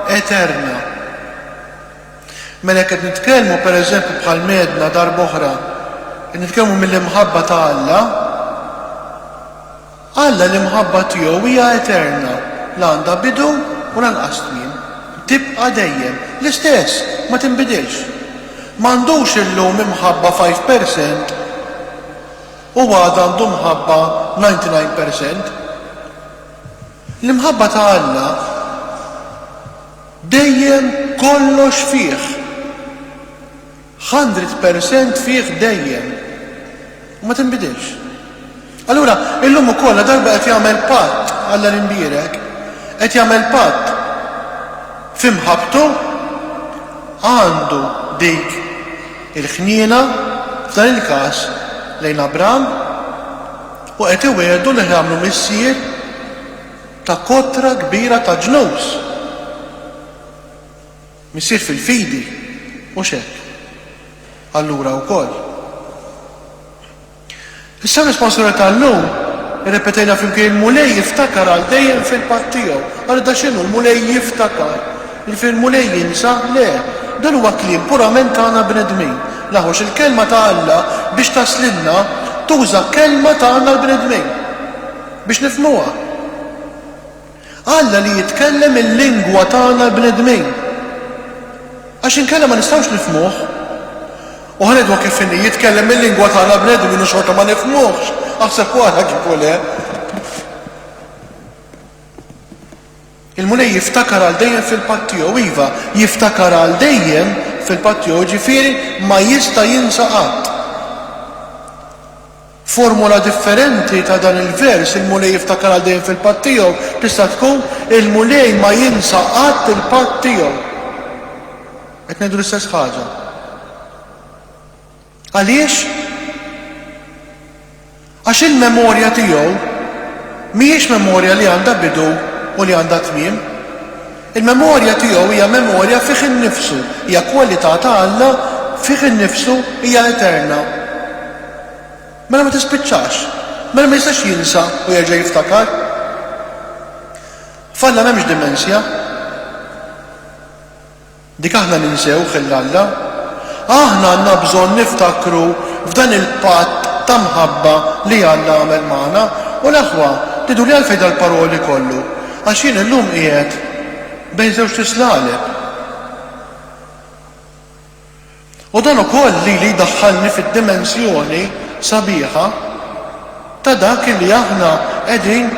[SPEAKER 3] eterna. Mela qed nitkellmu pereżempju bħal medna darb'oħra, qed nitkellmu mill-imħabba ta' Alla. Alla l-imħabba tiegħu hija eterna, l-għandha bidu u lanqas tmiem. Tibqa' dejjem l-istess, ma tinbidilx. M'għandux illum imħabba 5% u għadha għandu mħabba 99%. L-imħabba ta' Alla dejjem kollox fih. 100% fih dejjem. U ma tinbidilx. Allura, illum ukoll darba qed jagħmel patt Alla l-imbierek, qed jagħmel patt f'imħabtu għandu dik il-ħniena f'dan il-każ lejn Abram u qed iwedu li jagħmlu missier ta' kotra kbira ta' ġnus. Missier fil-fidi u xekk. Allura wkoll. Issa responsabilità llum irrepetejna flimkien il-mulej jiftakar għal dejjem fil-patt tiegħu. Għal da x'inhu l-mulej jiftakar. Il-mulej jinsa le. Dan huwa kliem purament tagħna bnedmin. Laħux il-kelma ta' Alla biex taslilna tuża kelma tagħna l-bnedmin biex nifhmuha. Alla li jitkellem il-lingwa tagħna l-bnedmin. Għax inkella ma nistgħux nifhmuh. U ħanedwa kif inni jitkellem il-lingwa tagħna bnedmu minnu xorta ma nifhmuhx. Aħseb wara kif le. Il-mulej jiftakar għal dejjem fil-patt tiegħu, iva, jiftakar għal dejjem fil-patt tiegħu, ġifieri ma jista' jinsa qatt. Formula differenti ta' dan il-vers, il-mulej jiftakar għal dejjem fil-patt tiegħu, tista' tkun il-mulej ma jinsa qatt il-patt tiegħu. Qed ngħidu l-istess ħaġa. Għaliex? Għax il-memorja tiegħu mhijiex memorja li għandha bidu u li għandha tmiem. Il-memorja tiegħu hija memorja fih innifsu, hija kwalità ta' Alla fih innifsu hija eterna. Mela ma tispiċċax, mela ma jistax jinsa u jerġa' jiftakar. F'Alla m'hemmx dimensja. Dik aħna ninsew ħilla-Alla. Aħna għandna bżonn niftakru f'dan il-patt ta' mħabba li Alla għamel magħna u l-aħwa tidu li għalfejn dal-paroli kollu. Għax jien illum qiegħed bejn żewġ tislaleb. U dan ukoll li daħħalni fid-dimensjoni sabiħa ta' dak li aħna qegħdin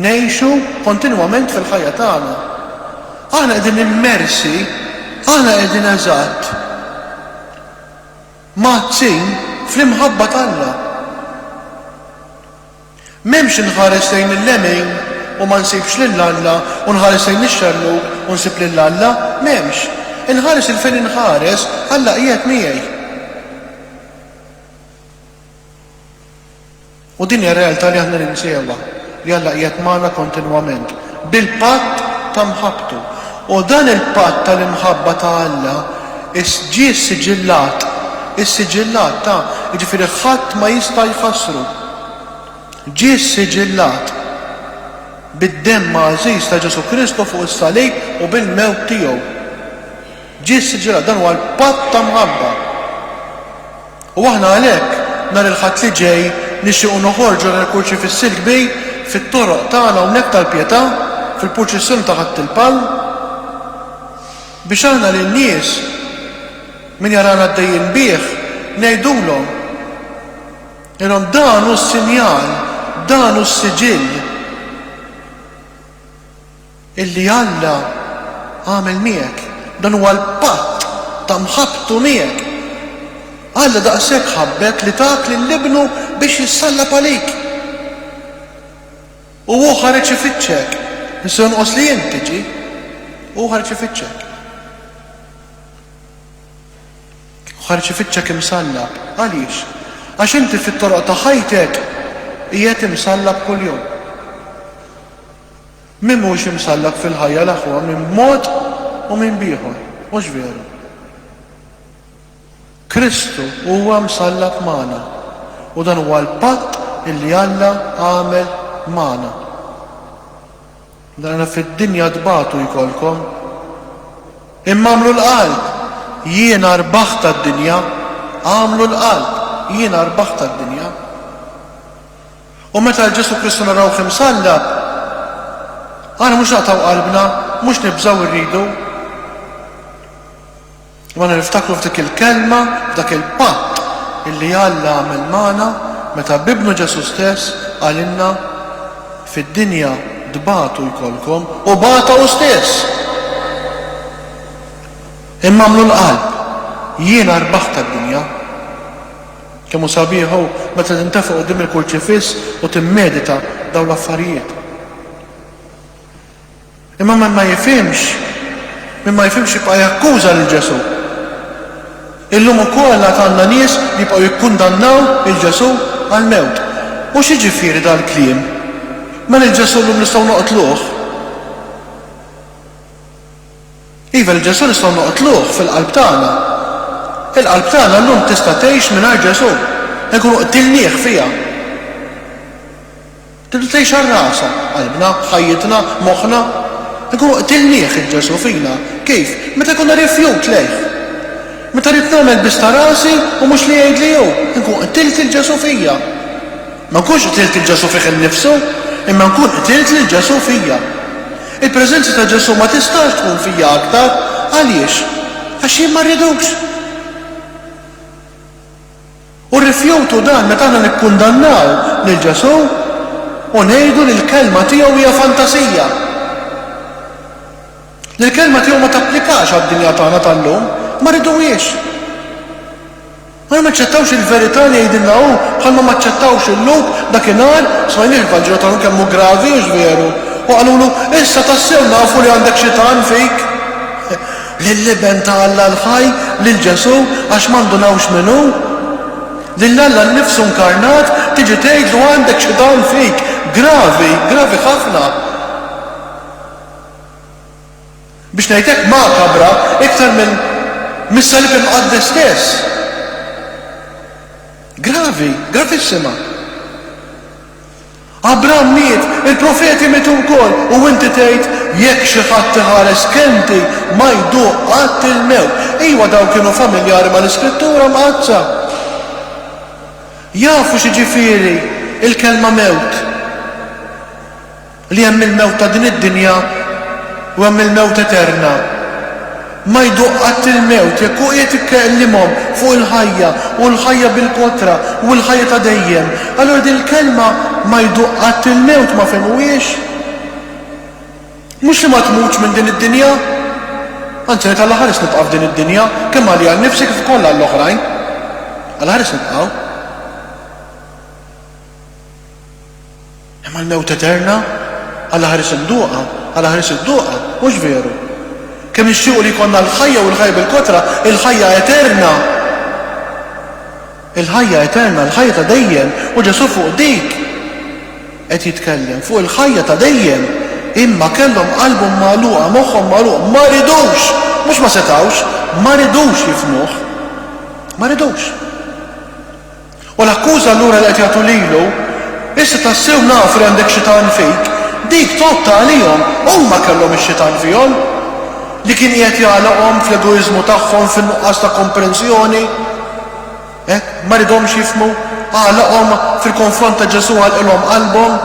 [SPEAKER 3] ngħixu kontinwament fil-ħajja tagħna. Aħna qegħdin immersi, aħna qegħdin eżatt mazzin fl-imħabba t'Alla. M'hemmx inħares lejn il-lemming u ma nsibx lil Alla u nħares lejn ix-xellug u nsib lil Alla, m'hemmx. Inħares il-fejn inħares, Alla qiegħed miegħi. U din hija realtà li aħna ninsewha, li Alla qiegħed magħna kontinwament bil-patt ta' mħabbtu. U dan il-patt tal-imħabba ta' Alla ġie siġillat, is-siġillat ta' jiġifieri ħadd ma jista' jħassru. Ġie siġillat bid-demm għażiż ta' Ġesu Kristu fuq is-salib u bil-mewt tiegħu. Ġie siġillat, dan huwa l-patt ta' mħabba. U aħna għalhekk nhar il-ħadd li ġej nixtiequ noħorġu l-kurċifiss il-kbir fit-toroq tagħna hawnhekk tal-pjetà fil-purċissjon ta' ħadd il-palm biex aħna lin-nies min jarana d-dejjin bih ngħidulhom inhom dan hu s-sinjal, dan hu s-siġill illi Alla għamel miegħek. Dan huwa l-patt ta' mħabbtu miegħek. Alla daqshekk ħabbek li tak lill-ibnu biex jissallab għalik. U hu ħareġ ifittxek. Issa jonqos li jien tiġi, u ħareġ ifittxek. ħareġ ifittxek imsallab. Għaliex? Għax inti fit-toroq ta' ħajtek qiegħed imsallab kuljum. Min mhux imsallab fil-ħajja l-aħwa minn mod u minn bieħor, mhux veru. Kristu huwa msallab magħna u dan huwa l-patt illi Alla għamel magħna. Dan fid-dinja dbatu jkollkom. Imma għamlu l-qalb, jiena rbaħ tad-dinja, għamlu l-qalb, jiena rbaħ tad-dinja. U meta l-Ġesu Kristu narawh imsallab, għana mux naqtaw qalbna, mux nibżaw irridu. Għana niftakru f'dik il-kelma, f'dak il-patt illi Alla għamel magħna meta bibnu Ġesu stess għalinna fid-dinja dbatu jkollkom u bataw stess. Imma għamlu l-qalb, jiena rbaħ tad-dinja. Kemm hu sabiħ meta tintefa' quddiem il-kurċifiss u timmedita dawn l-affarijiet. Imma min ma jifhimx jibqa' jakkuża lil Ġesu. Illum ukoll għandna nies li jibqgħu jikkundannaw il-Ġesu għall-mewt. U x'jiġifieri dal-kliem? Mela il-Ġesu llum nistgħu noqtluh. Iva l-Ġesu nistgħu noqtluh fil-qalb tagħna. Il-qalb tagħna llum tista' tgħix mingħajr Ġesu. Nkunu qtilnieh fiha. Tibda tgħix ar-rasa, qalbna, ħajjitna, moħħna. Nkunu qtilnieh il-Ġesu fina. Kif? Meta konna rifjut lejh. Meta rrid nagħmel bista rasi u mhux li jgħid li hu, nkun qtilt il-Ġesu fija. Ma nkunx qtilt il-Ġesu fih innifsu, imma nkun qtilt il-Ġesu fija. Il-preżenza ta' Ġesu ma tistax tkun fija aktar, għaliex? għax jien ma rridux. U rrifjutu dan meta aħna nikkundannaw lil Ġesu u ngħidu li l-kelma tiegħu hija fantasija. Li l-kelma tiegħu ma tapplikax għad-dinja tagħna tal-lum, ma rridux. Ma naċċettawx il-verità li jgħidilna hu bħalma ma ċċettawx il-luk dakinhar smajnieh il-Vanġelu tagħhom kemm hu gravi u veru. U qalulu issa tassew nafu li għandek xitan fik. Lill-liben ta' Alla l-ħaj, lil Ġesu għax ma ndunawx minnu. Lil Alla nnifsu nkarnat tiġi tgħidlu għandek xitan fik. Gravi, gravi ħafna. Biex ngħidlek makabra iktar minn mis-salib imqaddes stess. Gravi, gravissima. Abram miet, il-profeti mietu wkoll u inti tgħid jekk xi ħadd iħares kenti ma jduq qatt il-mewt. Ejwa dawn kienu familjari mal-Iskrittura mqazza. Jafu x'jiġifieri il-kelma mewt. Li hemm il-mewt ta' din id-dinja u hemm il-mewt eterna. Ma jduq qatt il-mewt jekk hu qiegħed ikkellimhom fuq il-ħajja u l-ħajja bil-kotra u l-ħajja ta' dejjem. Allura din il-kelma ma jduq qatt il-mewt ma fehmuhiex. Mhux li ma tmutx minn din id-dinja. Anzi ngħid Alla ħares nibqa' f'din id-dinja kemm għalija nnifsi kif ukoll għall-oħrajn. Alla ħares nibqgħu. Imma l-mewt eterna Alla ħares idduqha, Alla ħares idduqha, mhux veru. Kemm ixtiequ li jkollna l-ħajja u l-ħajja bil-kotra, il-ħajja eterna. Il-ħajja eterna, l-ħajja ta' dejjem, u Ġesu fuq dik qed jitkellem fuq il-ħajja ta' dejjem. Imma kellhom qalbhom magħluqa, moħħhom magħluq, ma ridux, mhux ma setawx, ma ridux jifhmuh. Ma ridux. U l-akkuża allura li qed jagħtu lilu, issa tassew nafu li għandek xitan fik, dik totta għalihom, huma kellhom ix-xitan fihom. Li kien qiegħed jagħlaqhom fl-egoiżmu tagħhom fin-nuqqas ta' komprensjoni. Ma ridhomx jifhmu, għalaqhom fil-konfront ta' Ġesu għalqilhom qalbhom.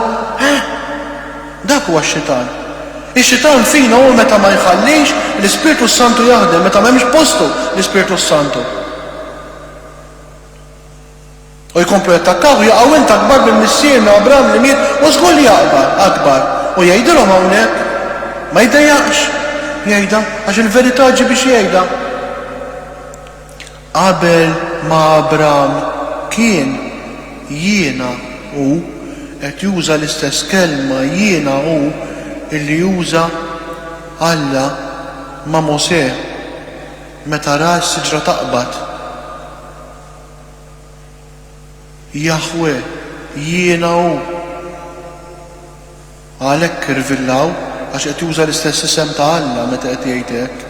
[SPEAKER 3] Dak huwa x-xitan. Ix-xitan fina hu meta ma jħallix l-Ispiritu Santu jaħdem, meta m'hemmx postu l-Ispiritu Santu. U jkomplu jattakkaw jaqgħu int akbar minn missierna Abraham li miet u żgur li jaqbar akbar. U jgħidilhom hawnhekk ma jdejjaqx. Jgħidha għax il-verità ġi biex jgħidha. Qabel ma Abraham kien jiena hu qed juża l-istess kelma jiena hu illi juża Alla ma' Mosè meta ra s-siġra taqbad. Jahwe jiena hu. Għalhekk irvillaw għax qed juża l-istess isem ta' Alla meta qed jgħid hekk.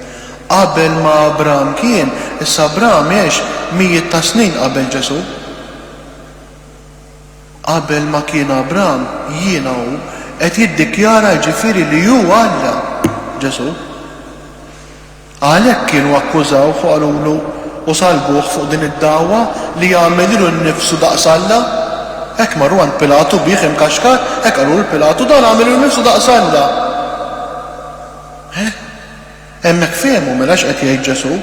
[SPEAKER 3] Qabel ma Abraham kien, issa Abraham jgħix mijiet ta' snin qabel Ġesu. Qabel ma kien Abraham jiena hu qed jiddikjara ġifieri li hu Alla Ġesu. Għalhekk kienu akkużawh u qalulu u salbuh fuq din id-dawwa li jagħmel ilu nnifsu daqs Alla. Hekk marru għand Pilatu bih imkaxkar, hekk qalu l-Pilatu dan għamel ilu nnifsu daqs Alla. Hemmhekk fehmu mela x'qed jgħid Ġesu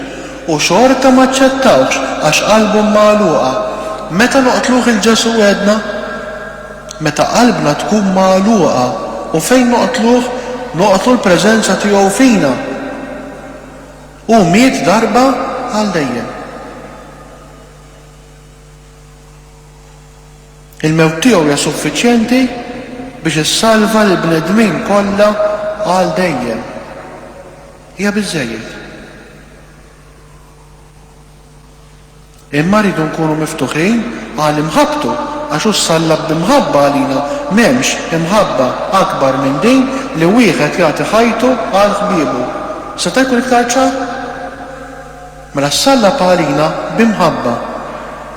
[SPEAKER 3] u xorta ma ċċettawx għax qalbhom magħluqa. Meta noqtluh il-Ġesu għedna? Meta qalbna tkun magħluqa u fejn noqtluh? Noqtlu l-preżenza tiegħu fina. U miet darba għal dejjem. Il-mewt tiegħu hija suffiċjenti biex issalva l-bnedmin kollha għal dejjem. Hija biżżejjed. Imma rridu nkunu miftuħin għal imħabbtu għax hu sallab b'imħabba għalina m'hemmx imħabba akbar minn din li wieħed jagħti ħajtu għal ħbiebu. Seta' jkun iktar ċar? Mela sallab għalina b'imħabba.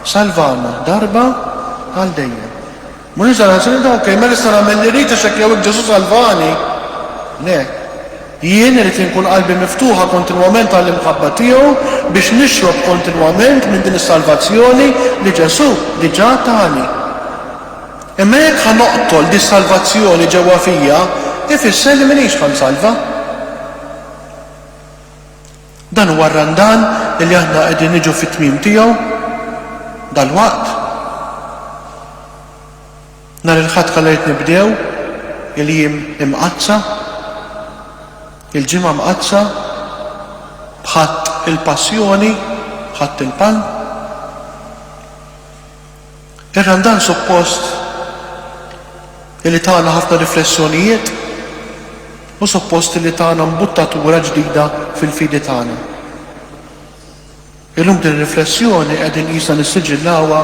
[SPEAKER 3] Salvana darba għal dejjem. Mhux iżgħar da okej, mela nista' nagħmel li rrid għax jew Ġesu salvani. Le. Jien irid inkun qalbi miftuħa kontinwament għall-imħabba tiegħu biex nixrob kontinwament minn din is-salvazzjoni li Ġesu diġà tani. Imma jekk ħanoqtol di salvazzjoni ġewwa fija, ifisser li m'iniex ħansalva. Dan huwa r-Randan li aħna qegħdin niġu fit-tmiem tiegħu dal-waqt. Nhar il-ħadd ħalejt nibdew il-jiem imqazza, il-ġimgħa mqazza, bħadd il-passjoni, ħadd il-pan. Ir-Randan suppost li tagħna ħafna riflessjonijiet u suppost li tagħna mbuttatura ġdida fil-fidi tagħna. Illum din ir-riflessjoni qegħdin qisha nissiġillawha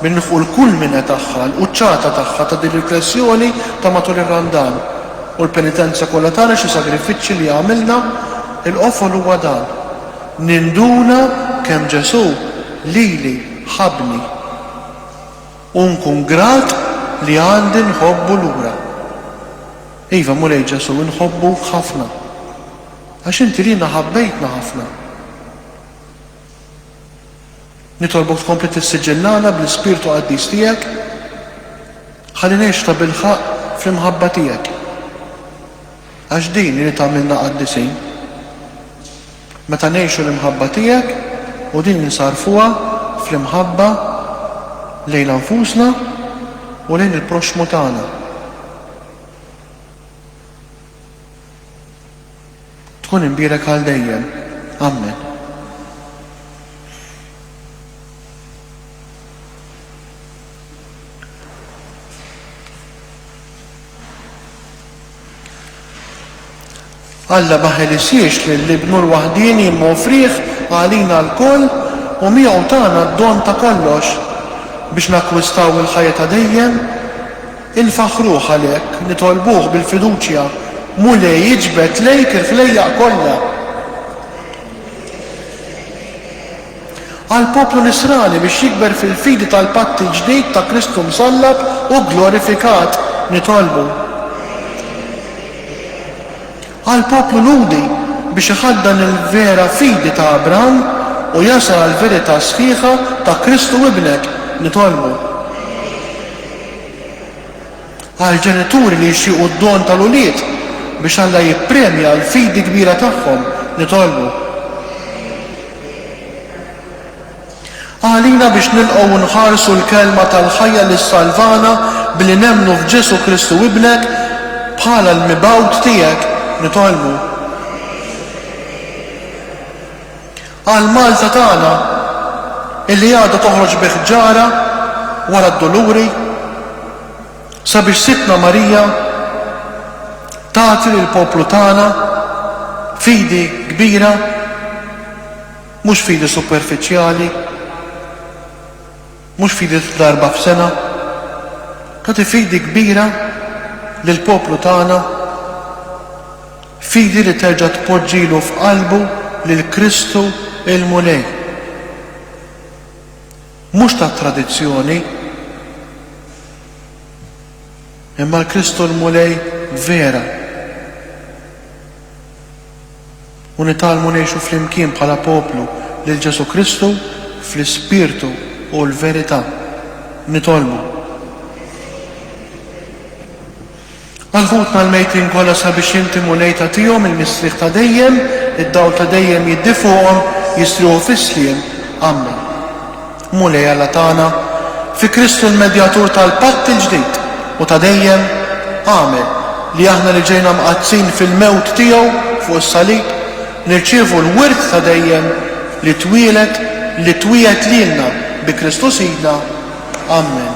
[SPEAKER 3] bin-nifqu l-kulmina tagħha, l-quċċata tagħha ta' din riflessjoni ta' matul ir-Randan u l-penitenza kollha tagħna xi sagrifiċċji li għamilna, il-qofol huwa dan. Ninduna kemm Ġesu lili ħabni u nkun grat li għandi nħobbu lura. Iva mulej Ġesu nħobbu ħafna. Għax inti lina ħabbejtna ħafna. Nitolbok tkompli tissiġillana bl-ispirtu qaddis tiegħek ħalli ngħix ta' bil-ħaq fl-imħabba tiegħek. Għax din li tagħmilna qaddisin. Meta ngħixu l-imħabba tiegħek u din ninsarfuha fl-imħabba lejn anfusna u lejn il-proxmu tagħna. Tkun imbierek għal dejjem. Amen. Alla baħel isiex li l-ibnu l-wahdini m-mofriħ għalina l-koll u miegħu tagħna d-don ta' kollox biex nakkwistaw il-ħajja ta' dejjem, il-faħruh għalhekk nitolbuh bil-fiduċja mulej jiġbed lejk il-ħlejjaq kollha. Għal-poplu Nisrani biex jikber fil-fidi tal-patti ġdid ta' Kristu msallab u glorifikat nitolbu. Għal-poplu Ludi biex iħaddan il-vera fidi ta' Abraham u jasal għal-verità sħiħa ta' Kristu ibnek nitolbu. Għal-ġenituri li jxiequ d-don tal-uliet biex Alla jippremja l-fidi kbira tagħhom nitolbu. Għalina biex nilqgħu nħarsu l-kelma tal-ħajja li salvana billi nemmnu f'Ġesu Kristu ibnek bħala l-mibawt tiegħek nitolbu. Għal-Malta tagħna illi għadha toħroġ biħġara wara d-doluri sabiex Sitna Marija tagħti lill-poplu tagħna fidi kbira, mhux fidi superfiċjali, mhux fidi darba f'sena, tagħti fidi kbira lill-poplu tagħna, fidi li terġa' tpoġġilu f'qalbu lil Kristu il-mulej. Mhux ta' tradizzjoni, imma l-Kristu l-mulej vera. U nitalmu ngħixu flimkien bħala poplu lil Ġesu Kristu fl-ispirtu u l-verità nitolbu. Għal-ħutna l-mejtin kollha sabiex jintimu lejta tihom il-mistrieħ ta' dejjem, id-dawl ta' dejjem jiddifuhom jistriħu fis-sliem. Amen. Mulej Alla tagħna fi Kristu l-medjatur tal-patt il-ġdid u ta' dejjem. Amen. Li aħna li ġejna mqazzin fil-mewt tiegħu fuq is-salib nirċievu l-wirt ta' dejjem li twiet lilna bi Kristu Sidna. Amen.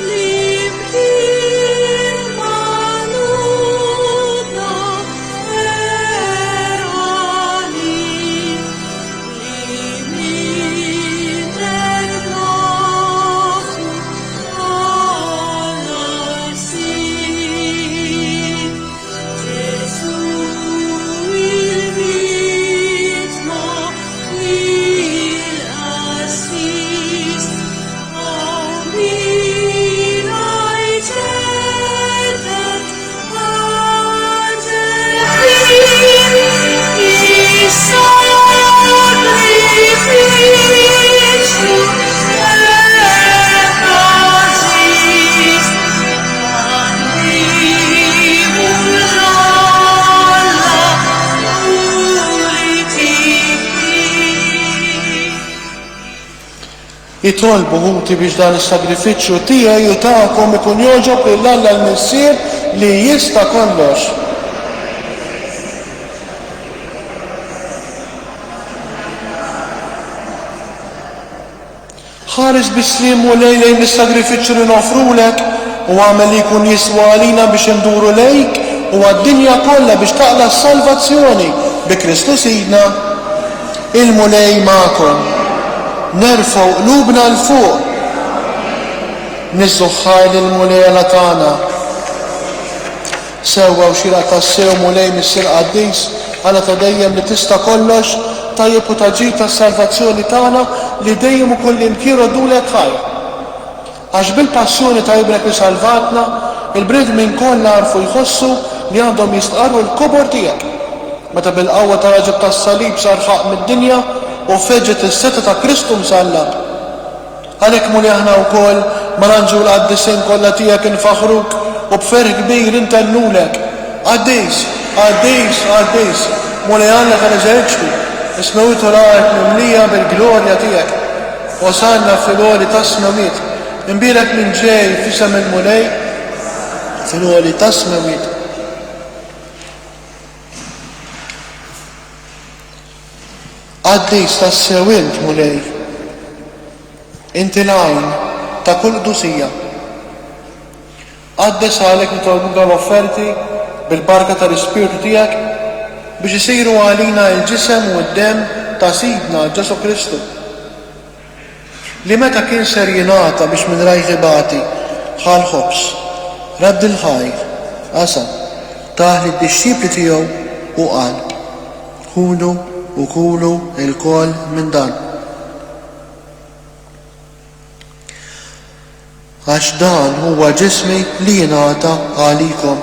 [SPEAKER 6] Limpi
[SPEAKER 3] jitolbu ħuti biex dan is-sagrifiċċju tiegħi u tagħkom ikun jogħġob lil Alla l-Missier li jista' kollox. ħares bis-slim u lejn is-sagrifiċċju li nofrulek u għamel li jkun jiswa għalina biex induru lejk u għad-dinja kollha biex taqla s-salvazzjoni bi Kristus Sidna. Il-mulej magħkom. Nerfgħu qlubna l fuq. Niżżuħħaj lill-mulejla tagħna. Sewwa u xira tassew mulej mis-Sir Qaddis għala ta' dejjem li tista' kollox tajjeb u taġid tas-salvazzjoni tagħna li dejjem ukoll imkierodulek ħajr. Għax bil-passjoni ta' Ibrek li salvatna, il-bridmin kollha għarfu jħossu li għandhom jistqarru l-kobor tiegħek. Meta bil-qawwa ta' raġeb tas-salib sar ħaq mid-dinja u feġġet is-seta ta' Kristu msallab. Għalhekk muli aħna wkoll ma ranġu l-qaddisin kollha tiegħek infaħruk u b'ferħ kbir intennulek. Qaddis, Qaddis, Qaddis, muli Alla tal-eżerċtu, ismewtu l-art mimlija bil-glorja tiegħek. Wasalna fil-għoli tas-smewit. Imbierek minn ġej fisem il-mulej fil-għoli tas-smewit. Qaddis tas-sewint mulej, inti l-għajn ta' kull qdusija. Qaddes għalek nitolbuka l-offerti bil-barka tal-Ispirtu tiegħek biex isiru għalina l-ġisem u d-dem ta' Sidna Ġesu Kristu. Li meta kien ser jingħata biex minn rajħibati ħal ħobs, radd il-ħajr, qasam, taħli d-dixxipli tiegħu u qal: ħudu u kulu il-kol minn dan. Għax dan huwa ġismi li jingħata għalikom.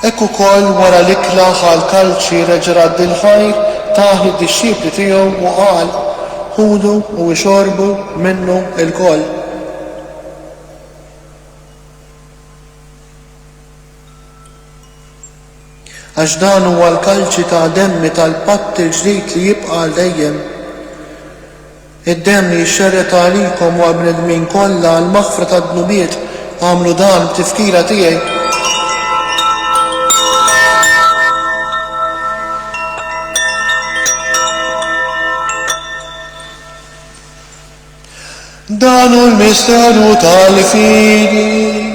[SPEAKER 3] Ekku ukoll wara l-ikla ħal-kalċi reġrad il-ħajr taħli d-dixxipli tiegħu u qal: ħudu u xorbu minnu il-koll. Għax dan huwa l-kalċi ta' demmi tal-patt il-ġdid li jibqa' dejjem. Id-demm li jxerret għalikom u għal-bnedmin kollha għal-maħfra tad-dnubiet għamlu dan b'tifkira tiegħi. Dan hu l-misteru tal-fidi.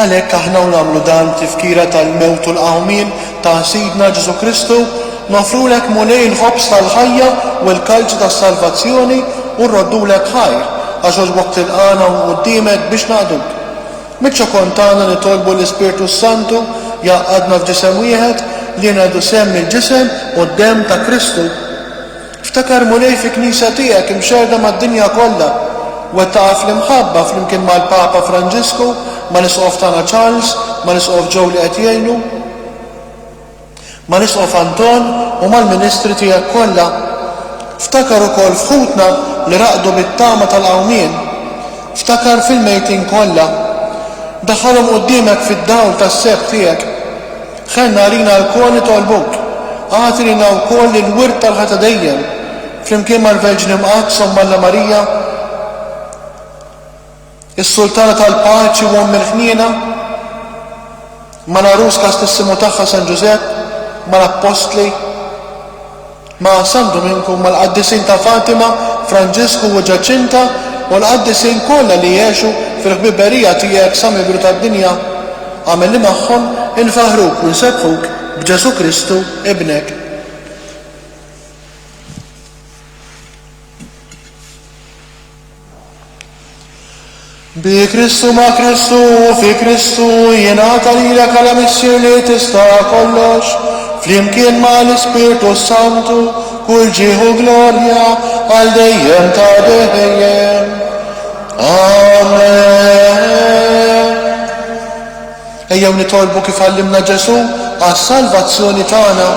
[SPEAKER 3] Għalhekk aħna nagħmlu dan tifkira tal-mewt u l-qawmien ta' Sidna Ġesu Kristu, nofrulek mulej il-ħobs tal-ħajja u l-kalċi tas-salvazzjoni u nroddulek ħajr għax waqt il-qana u quddiemek biex naqduk. Mitxa kontana nitolbu l-Ispirtu Santu jaqadna f'ġisem wieħed li ngħidu semmi l-ġisem u d-dem ta' Kristu. Ftakar mulej fi knisja tiegħek imxerda mad-dinja kollha wettaqa fl-imħabba flimkien mal-Papa Franġisku, ma' nisqof tagħna Charles, ma' nisqof Joe li qed jgħinu, ma' nisqof Anton u mal-ministri tiegħek kollha. Ftakar ukoll f'ħutna li raqdu bit-tama tal-qawmien. Ftakar fil-mejtin kollha. daħħalhom qudiemek fid-dawl tas-seb tiegħek. Ħenna għalina l-kol nitolbuk. Għati lina wkoll il-wirt tal-ħata dejjem flimkien mal-Verġni Mqadsa Alla Marija, is-Sultana tal-Paċi u Umm il-Ħniena, mal-Arus Kastissimu tagħha San Ġusepp, mal-Apostli, ma' San Dominku, mal-Qaddisin ta' Fatima, Franġisku u Ġaċinta u l-Qaddisin kollha li jgħixu fil-ħbiberija tiegħek sa mibru tad-dinja. Għamel li magħhom infaħruk u nsebħuk b'Ġesu Kristu ibnek. Bi Kristu ma' Kristu u fi Kristu jingħata lilek għala missir li tista' kollox, flimkien ma' l-Ispirtu Santu kull ġieħu glorja għal dejjem ta' dejjem. Amen. Ejjew nitolbu kif għallimna Ġesu għas-salvazzjoni tagħna.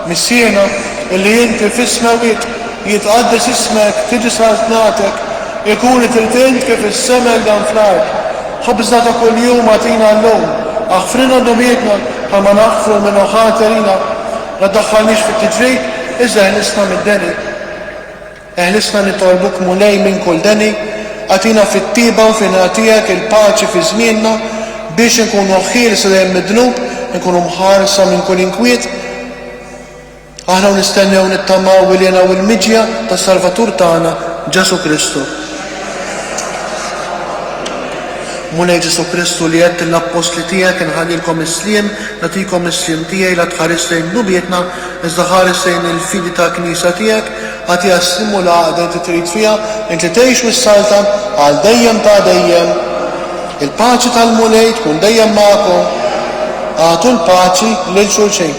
[SPEAKER 3] Missierna illi inti f'ismewit jitqaddes ismek, tiġi saltnatek, ikun it-tirtint kif is-semel dan fl-ard. Ħobżna ta' kuljum għatina llum, aħfrina domietna bħalma naħfru minn ħaterina, ma ddaħħalniex fit-tiġrid, iżda eħlisna mid-deni. Eħlisna nitolbuk mulej minn kull deni, għatina fit-tiba u fin-għatijek il-paċi fi żmienna biex nkunu ħielsa dejjem mid-dnub, nkunu mħarsa minn kull inkwiet. Aħna nistennew nittamaw ilina u l-miġja tas-Salvatur tagħna Ġesu Kristu. Mulej Ġesu Kristu li qed l-Apostli tiegħek inħallilkom is-sliem, nagħtikom is-sliem tiegħi la tħares lejn nubietna, iżda ħares lejn il-fidi ta' Knisja tiegħek, għatiha s-simu l-għaqda li trid fiha, inti tgħix wis-salta għal dejjem ta' dejjem. Il-paċi tal-mulej tkun dejjem magħkom. Għatu l-paċi lil xulxejn.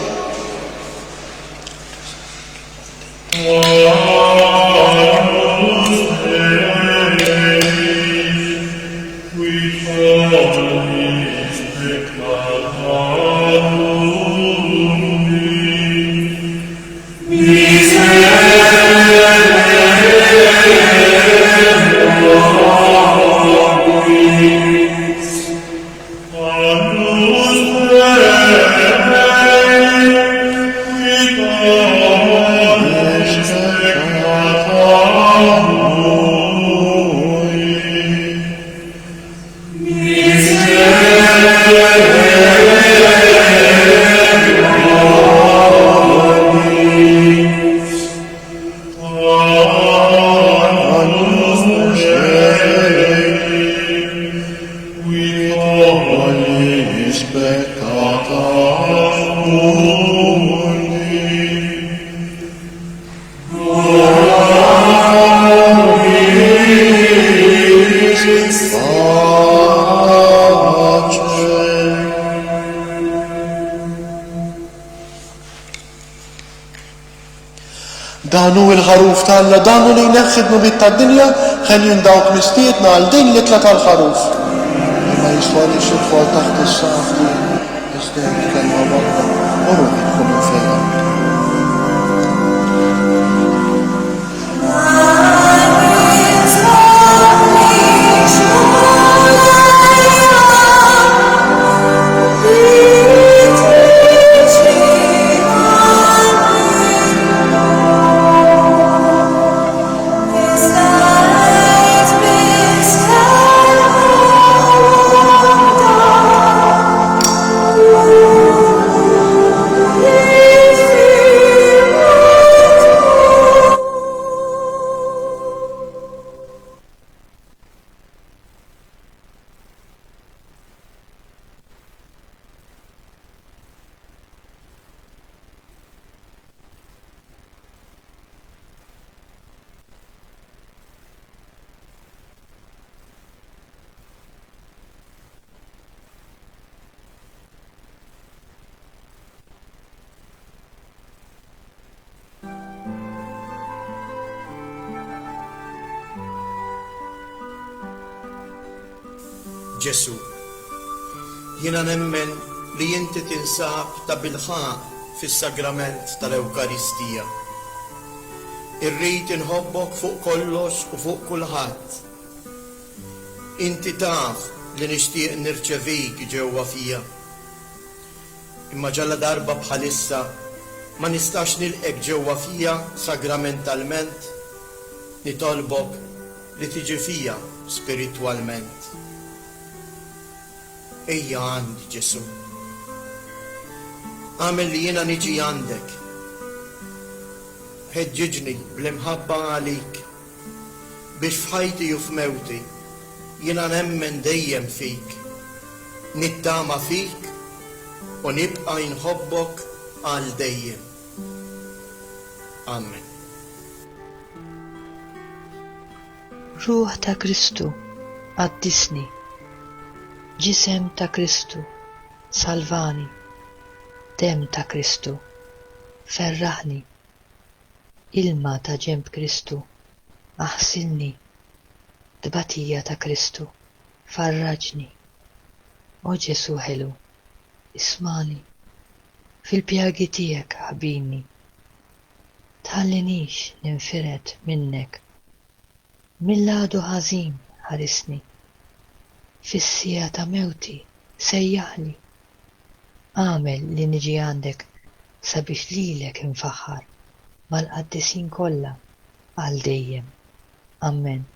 [SPEAKER 3] Danu il-ħaruf tal-la, danu li neħħidnu bit-tad-dinja, ħen jindawk mistietna għal din l-itla tal-ħaruf. Ma jistwani xitfall taħt is-saf li jistem kelma barra, u ruħi tkunu fejja.
[SPEAKER 6] Ġesu, jiena nemmen li inti tinsab ta' bilħaq fis-sagrament tal-Ewkaristija. Irrid inħobbok fuq kollox u fuq kulħadd. Inti taf li nixtieq nirċevik ġewwa fija. Imma ġalla darba bħalissa ma nistax nilqek ġewwa fija sagramentalment, nitolbok li tiġi fija spiritwalment. Ejja għandi Ġesu, għamel li jiena niġi għandek, ħeġġiġni bl-imħabba għalik biex f'ħajti u f'mewti jiena nemmen dejjem fik, nittama fik u nibqa' inħobbok għal dejjem. Amen.
[SPEAKER 7] Ruħ ta' Kristu għaddisni, ġisem ta' Kristu salvani, dem ta' Kristu ferraħni, ilma ta' ġemb Kristu aħsilni, dbatija ta' Kristu farraġni. O Ġesu ħelu, ismani, fil-pjagi tiegħek ħabini, tħallinix ninfiret minnek, mill-għadu ħażin ħarisni, fis-sija ta' mewti sejjaħli, għamel li niġi għandek sabiex lilek infaħħar mal-qaddisin kollha għal dejjem. Amen.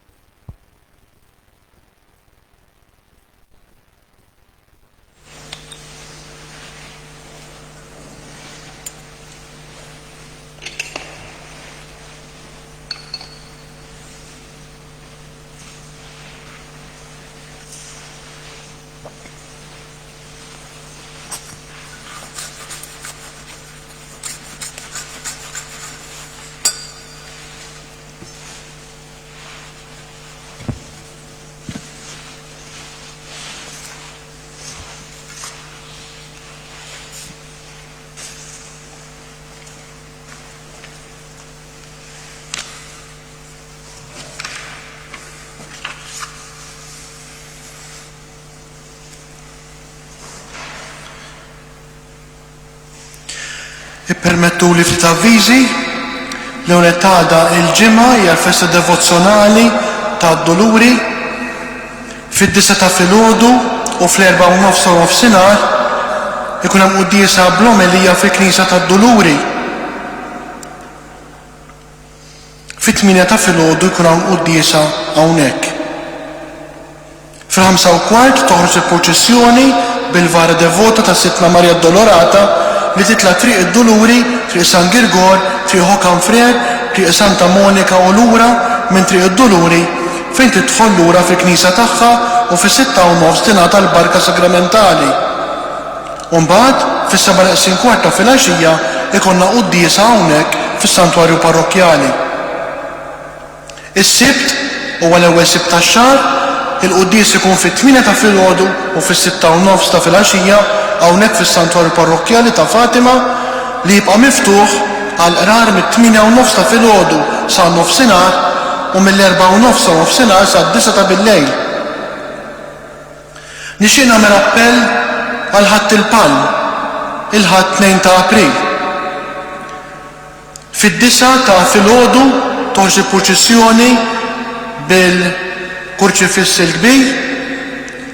[SPEAKER 3] Ippermettu li ftit avviżi li għada il-ġimgħa hija l-festa devozzjonali tad-Doluri fid-9 ta' filgħodu u fl-4 u nofsinhar ikun hemm qudiesa bl-omelija fil-Knisja tad-Doluri. Fit-8 ta' filgħodu jkun hawn qudiesa hawnhekk. Fil-5 u kwart toħroġ il-proċessjoni bil-vara devota ta' Sittna Marja Addolorata li titla' triq id-Doluri, triq San Girgor, triq Hokan Fred, triq Santa Monika u lura minn triq id-Doluri fejn tidħol lura fil-Knisja tagħha u fis-6 u nofs tingħata l-barka sagramentali. U mbagħad fis-7:15 fil-għaxija ikollna qudiesa hawnhekk fis-santwarju parrokjali. Is-Sibt huwa l-ewwel Sibt tax-xahar, il-qudies ikun fit-8 ta' filgħodu u fis-6 u nofs ta' filgħaxija hawnhekk fis-santwarju parrokjali ta' Fatima li jibqa' miftuħ għal qrar mit-8 u nofs ta' filgħodu sa nofsinhar u mill-4 u nofs ta' nofsinhar sa 9 ta' billejl. Nixtieq nagħmel appell għal ħadd il-Palm il-ħadd 2 ta' April. Fid-9 ta' filgħodu toħroġ il-proċessjoni bil-kurċifiss il-kbir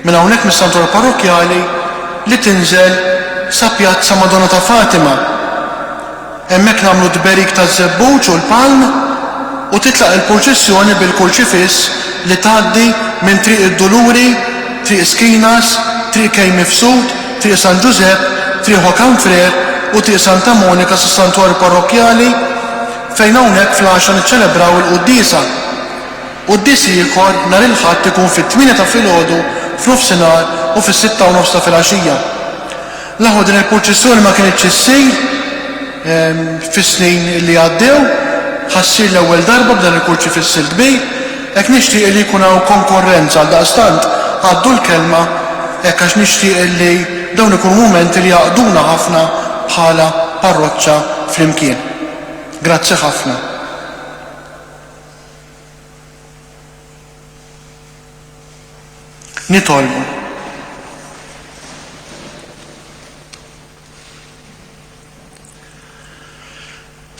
[SPEAKER 3] minn hawnhekk mis-santwarju parrokjali li tinżel sa pjazza Madonna ta' Fatima. Hemmhekk nagħmlu dberik taż-żebbuġ u l-palm u titlaq il-proċessjoni bil-kurċifiss li tgħaddi minn triq id-Doluri, triq Skinas, triq Kej Mifsud, triq San Giuseppe, triq Hokan Frer u triq Santa Monika sas-santwarju parrokjali fejn hawnhekk fl-10 niċċelebraw il-quddiesa. Qudies ieħor nhar il-Ħadd ikun fit-8 ta' filgħodu f'nofsinhar u fis-6 u nofs ta' filgħaxija. L-aħħar din il-proċessjoni ma kienitx issir fis-snin li għaddew, ħassir l-ewwel darba b'dan il-kurċifiss il-kbir, hekk nixtieq li jkun hawn konkurrenza għal daqstant għaddu l-kelma hekk għax nixtieq li dawn ikunu mumenti li jaqduna ħafna bħala parroċċa flimkien. Grazzi ħafna. Nitolbu.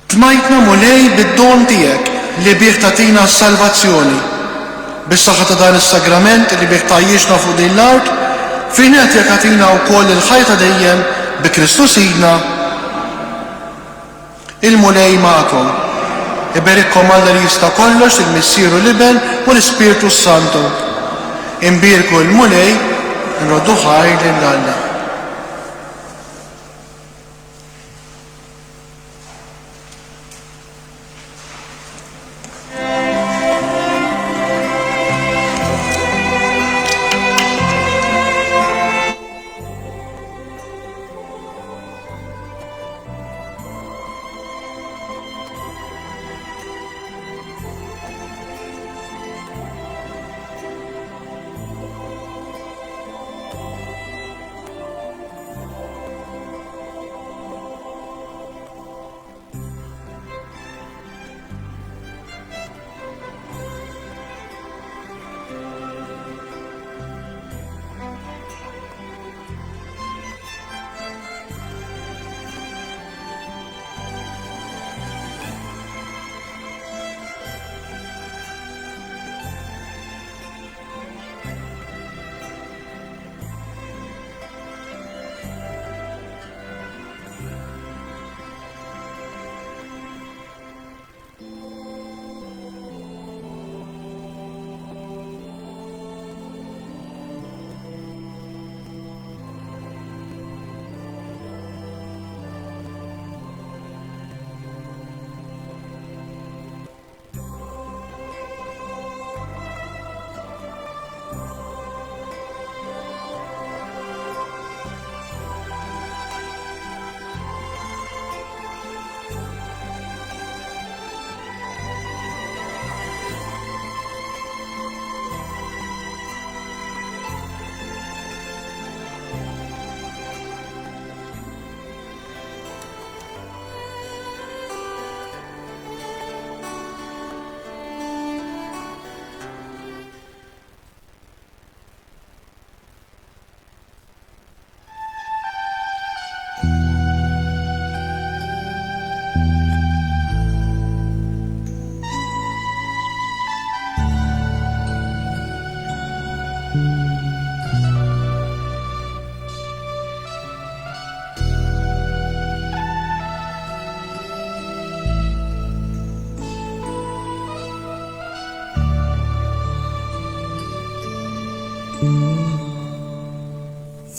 [SPEAKER 3] Tmajtna mulej bid-don tiegħek li bih tagħtina s-salvazzjoni. bis-saħħa ta' dan is-sagrament li bih tajjixna fuq din l-art, fejn qed jagħtina wkoll il-ħajta dejjem bi Kristu Sidna. Il-mulej magħkom. Iberikkom Alla li jista' kollox, il-Missieru l-Iben u l-Ispirtu Santu. Imbirku l-mulej nroddu ħajr lil Alla.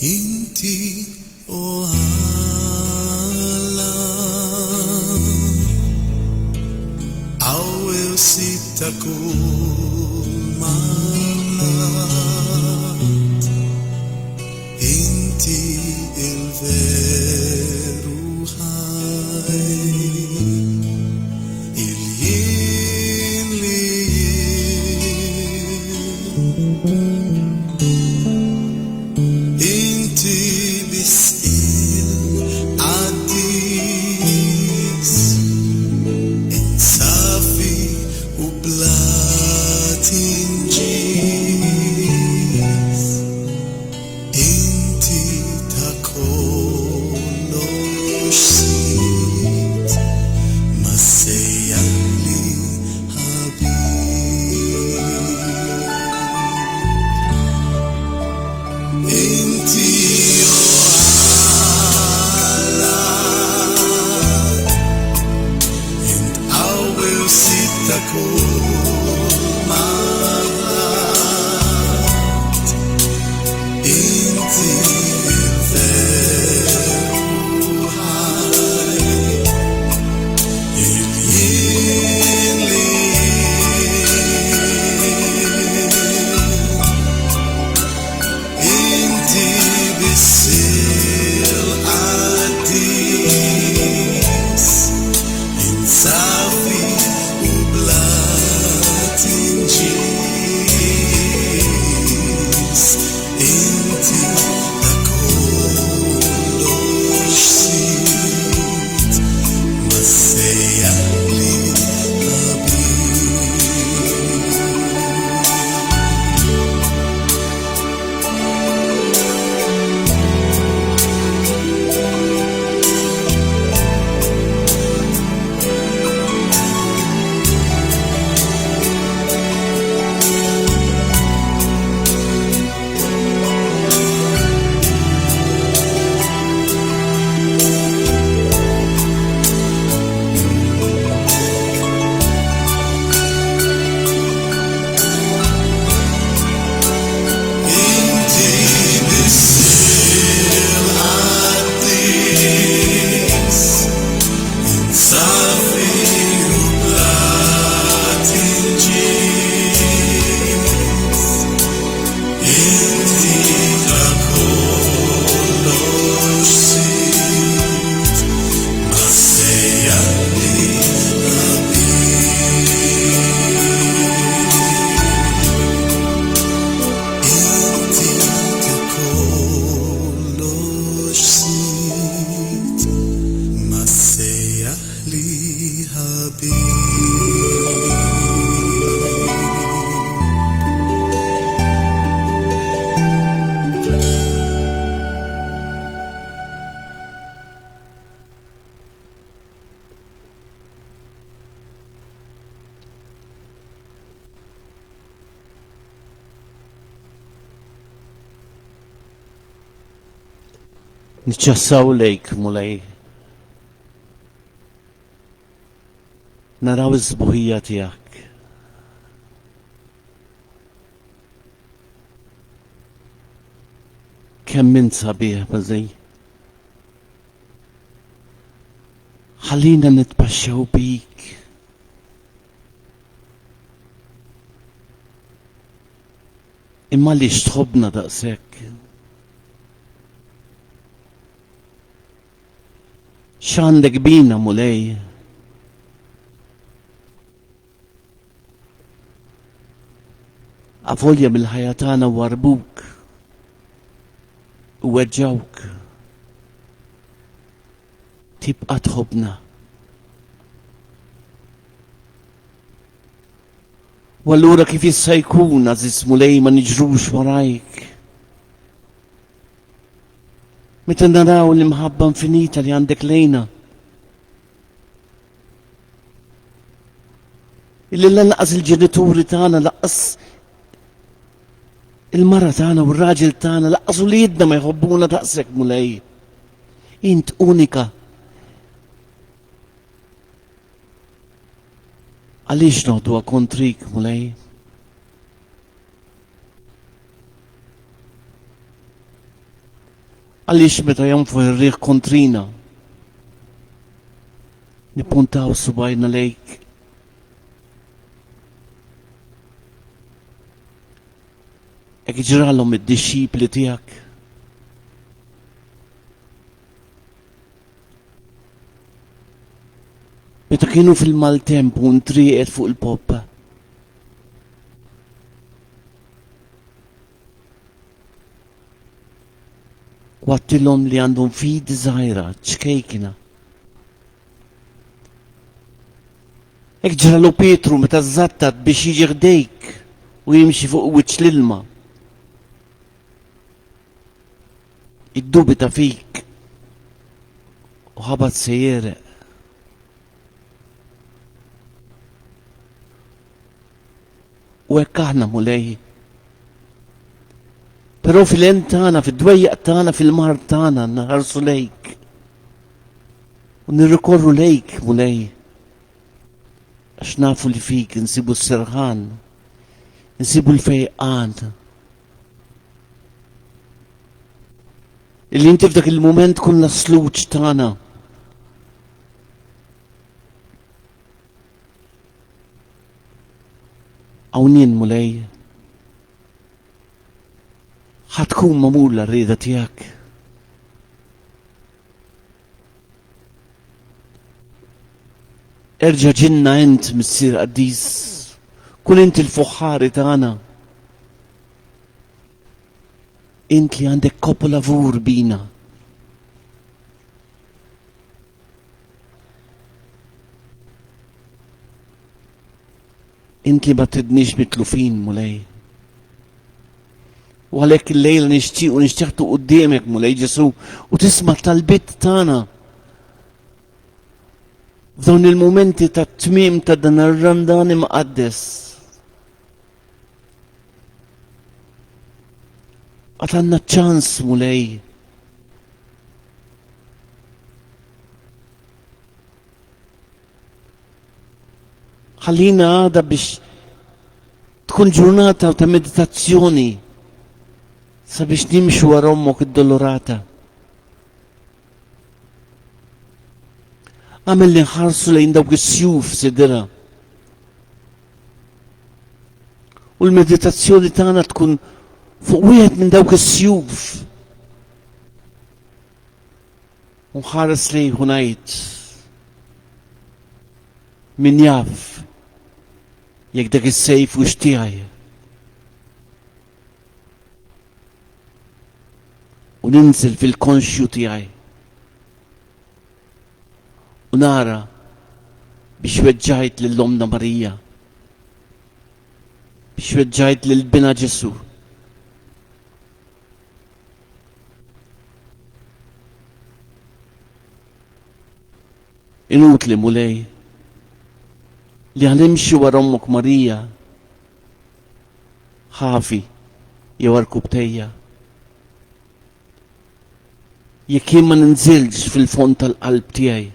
[SPEAKER 5] Inti o Allah awel sitakul malat Inti il veru hai il yin li Safi u bla
[SPEAKER 8] نتجساw lejk mulej. Naraw iż-sbuħija tiegħek. Kemm int sabiħ bażej. Ħallina nitpaxxew bik. Imma li tħobbna daqshekk. X'għandek bina mulej? Avolja mill-ħajja tagħna warbuk u weġġawk. Tibqa' tħobbna. U allura kif jista' jkun għażiż mulej ma niġrux warajk? Meta naraw l-imħabba infinita li għandek lejna. Illi lanqas il-ġenituri tagħna, laqqas il-mara tagħna u r-raġel tagħna, laqqas uliedna ma jħobbuna daqshekk mulej. Int unika. Għaliex noħduha kontrik mulej? Għaliex meta jonfu ir-riħ kontrina nippuntaw subajna lejk. Hekk ġralhom id-dixxipli tiegħek. Meta kienu fil-maltemp u ntrieqed fuq il-poppa. Wattilhom li għandhom fidi żgħira ċkejkina. Hekk ġralu Petru meta żattat biex jiġi ħdejk u jimxi fuq wiċċ l-ilma. Iddubita fik u ħabat se jereq. U hekk aħna mulej. Però fil-end tagħna, fid-dwejjaq tagħna, fil-mar tagħna nħarsu lejk. U nirrikorru lejk mulej. Għax nafu li fik insibu s-serħan, insibu l-fejqan. Illi inti f'dak il-mument kun l-sluġ tagħna. Hawnien mulej. ħatkun mamur l-rida tiegħek. Erġa' ġinna int missier qaddis, kun int il-fuħħari tagħna. Int li għandek koppla lavur bina. Int li ma tridniex mitlufin mulej. U għalhekk il-lejla nixtieqtu quddiemek mulej Ġesu u tisma' tal-bit tagħna. F'dawn il-mumenti ta' tmiem ta' dan ir-Ramdan imqaddes. Għad għandna ċans mulej. Ħallina għada biex tkun ġurnata ta' meditazzjoni sabiex nimxu wara ommok id-dolorata. Għamel li nħarsu lejn dawk is-sjuf sidra. U l-meditazzjoni tagħna tkun fuq wieħed minn dawk is-sjuf. U nħares lejn u ngħid min jaf jekk dak is-sejf u xtiegħi. U ninżel fil-konxju tiegħi. U nara biex weġġajt lill-Omna Marija. Biex weġġajt lill-Bina Ġesu. Inutli mulej li ħanimxi wara Ommok Marija ħafi jew arkubtejja. Jekk jien ma ninżilx fil-fond tal-qalb tiegħi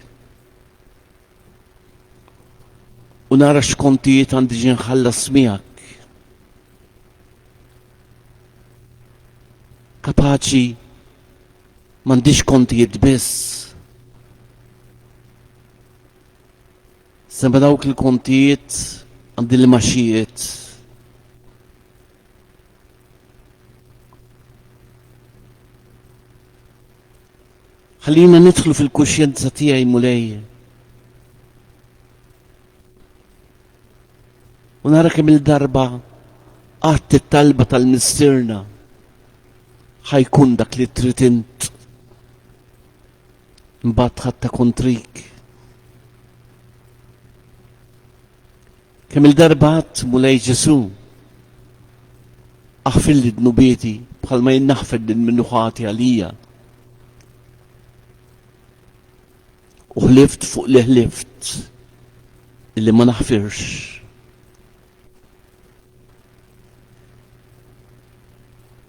[SPEAKER 8] u nara x'kontijiet għandi ġie nħallas miegħek. Kapaċi m'għandix kontijiet biss. Sema dawk il-kontijiet għandi l-maxijiet. Ħallina nidħlu fil-kuxjenza tiegħi mulej. U nara kemm il-darba qatt it-talba tal-missierna ħajkun dak li trid int. Imbagħad ħadd kontrik. Kemm il-darba qatt mulej Ġesu aħfir li dnubieti bħalma jien naħfed il-minuħati għalija. U ħlift fuq li ħlift illi ma naħfirx.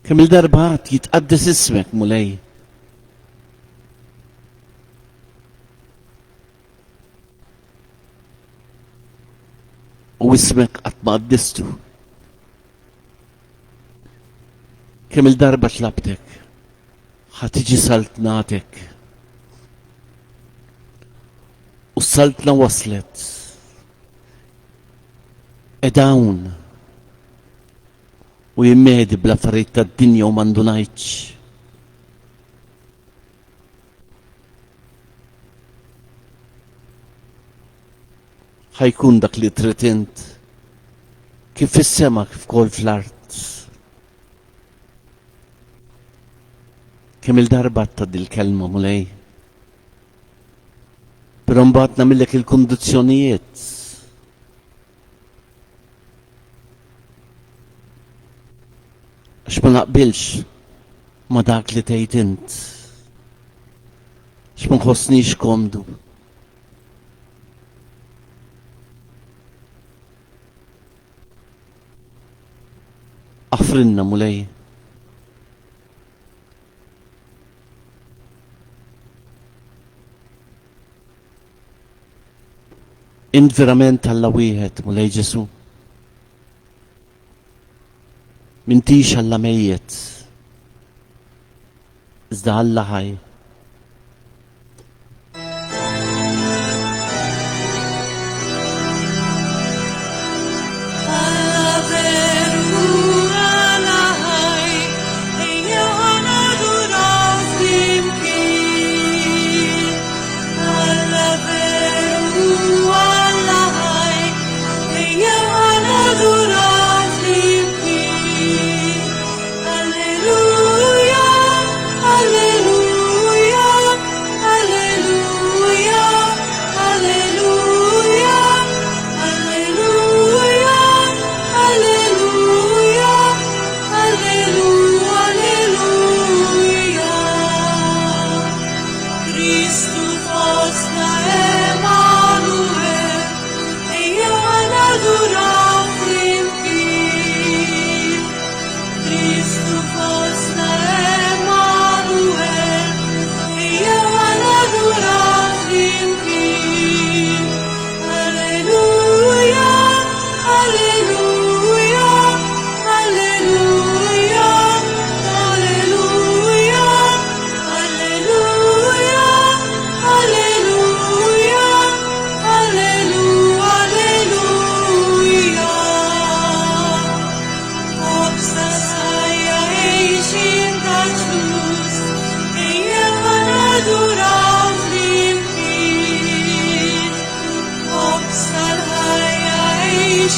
[SPEAKER 8] Kemm il-darba qatt jitqaddes ismek mulej. U ismek qatt ma qaddistu. Kemm il-darba tlabtek ħatiġi saltnatek. U s-saltna waslet. Edawn. U jimmedi bl-affarijiet tad-dinja u m'għandunajtx. ħajkun dak li trid int kif fis-sema kif ukoll fl-art. Kemm il-darba tgħaddi l-kelma mulej. Però mbagħad nagħmellek il-kundizzjonijiet. Għax ma naqbilx ma dak li tgħid int. Għax ma nħossnix komdu. Aħfrinna mulej. Int verament Alla wieħed mulej Ġesu. M'intix Alla mejjed. Iżda Alla ħaj.
[SPEAKER 9] Alleluia, alleluia.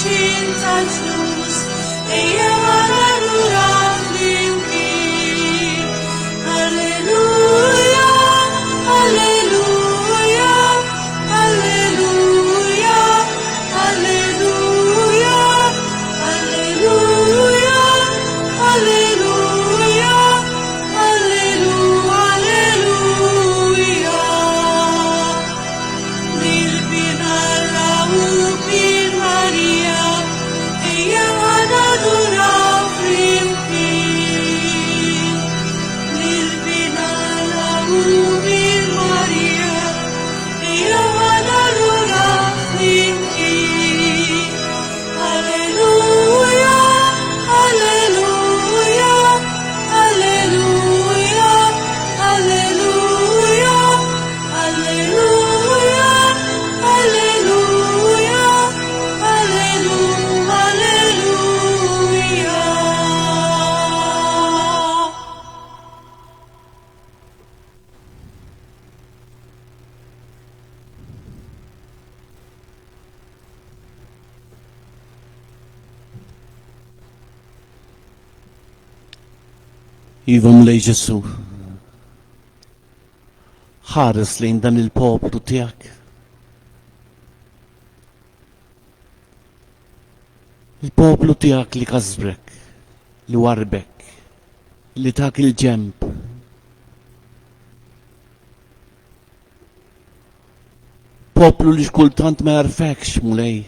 [SPEAKER 9] xin tal-flus, ejja wara lura flimkien. Alleluja, alleluja, alleluja, alleluja, alleluja, alleluja, alleluja, alleluja. Nilbin Alla u bin Maria, ejja nadura flimkien. Nilbin Alla u bin Maria, ejja nadura flimkien. Alleluja, alleluja, alleluja, alleluja, alleluja, alleluja, alleluja, alleluja.
[SPEAKER 8] Iva mlej Ġesu, ħares lejn dan il-poplu tiegħek. Il-poplu tiegħek li kasbrek, li warbek, li tak il-ġemb. Poplu li xkultant ma jarfekx mulej.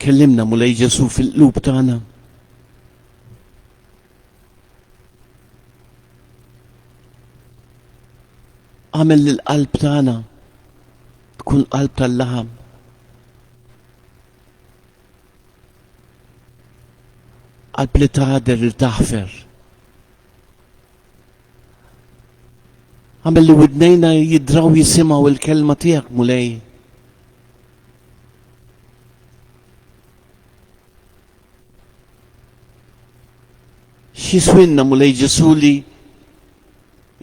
[SPEAKER 8] Kellimna mulej Ġesu fil-qlub tagħna. Għamel li l-qalb tagħna tkun qalb tal-laħam. Qalb li tgħader li taħfer. Għamel li widnejna jidraw jisimgħu il-kelma tiegħek mulej. X'jiswinna mulej Ġesu li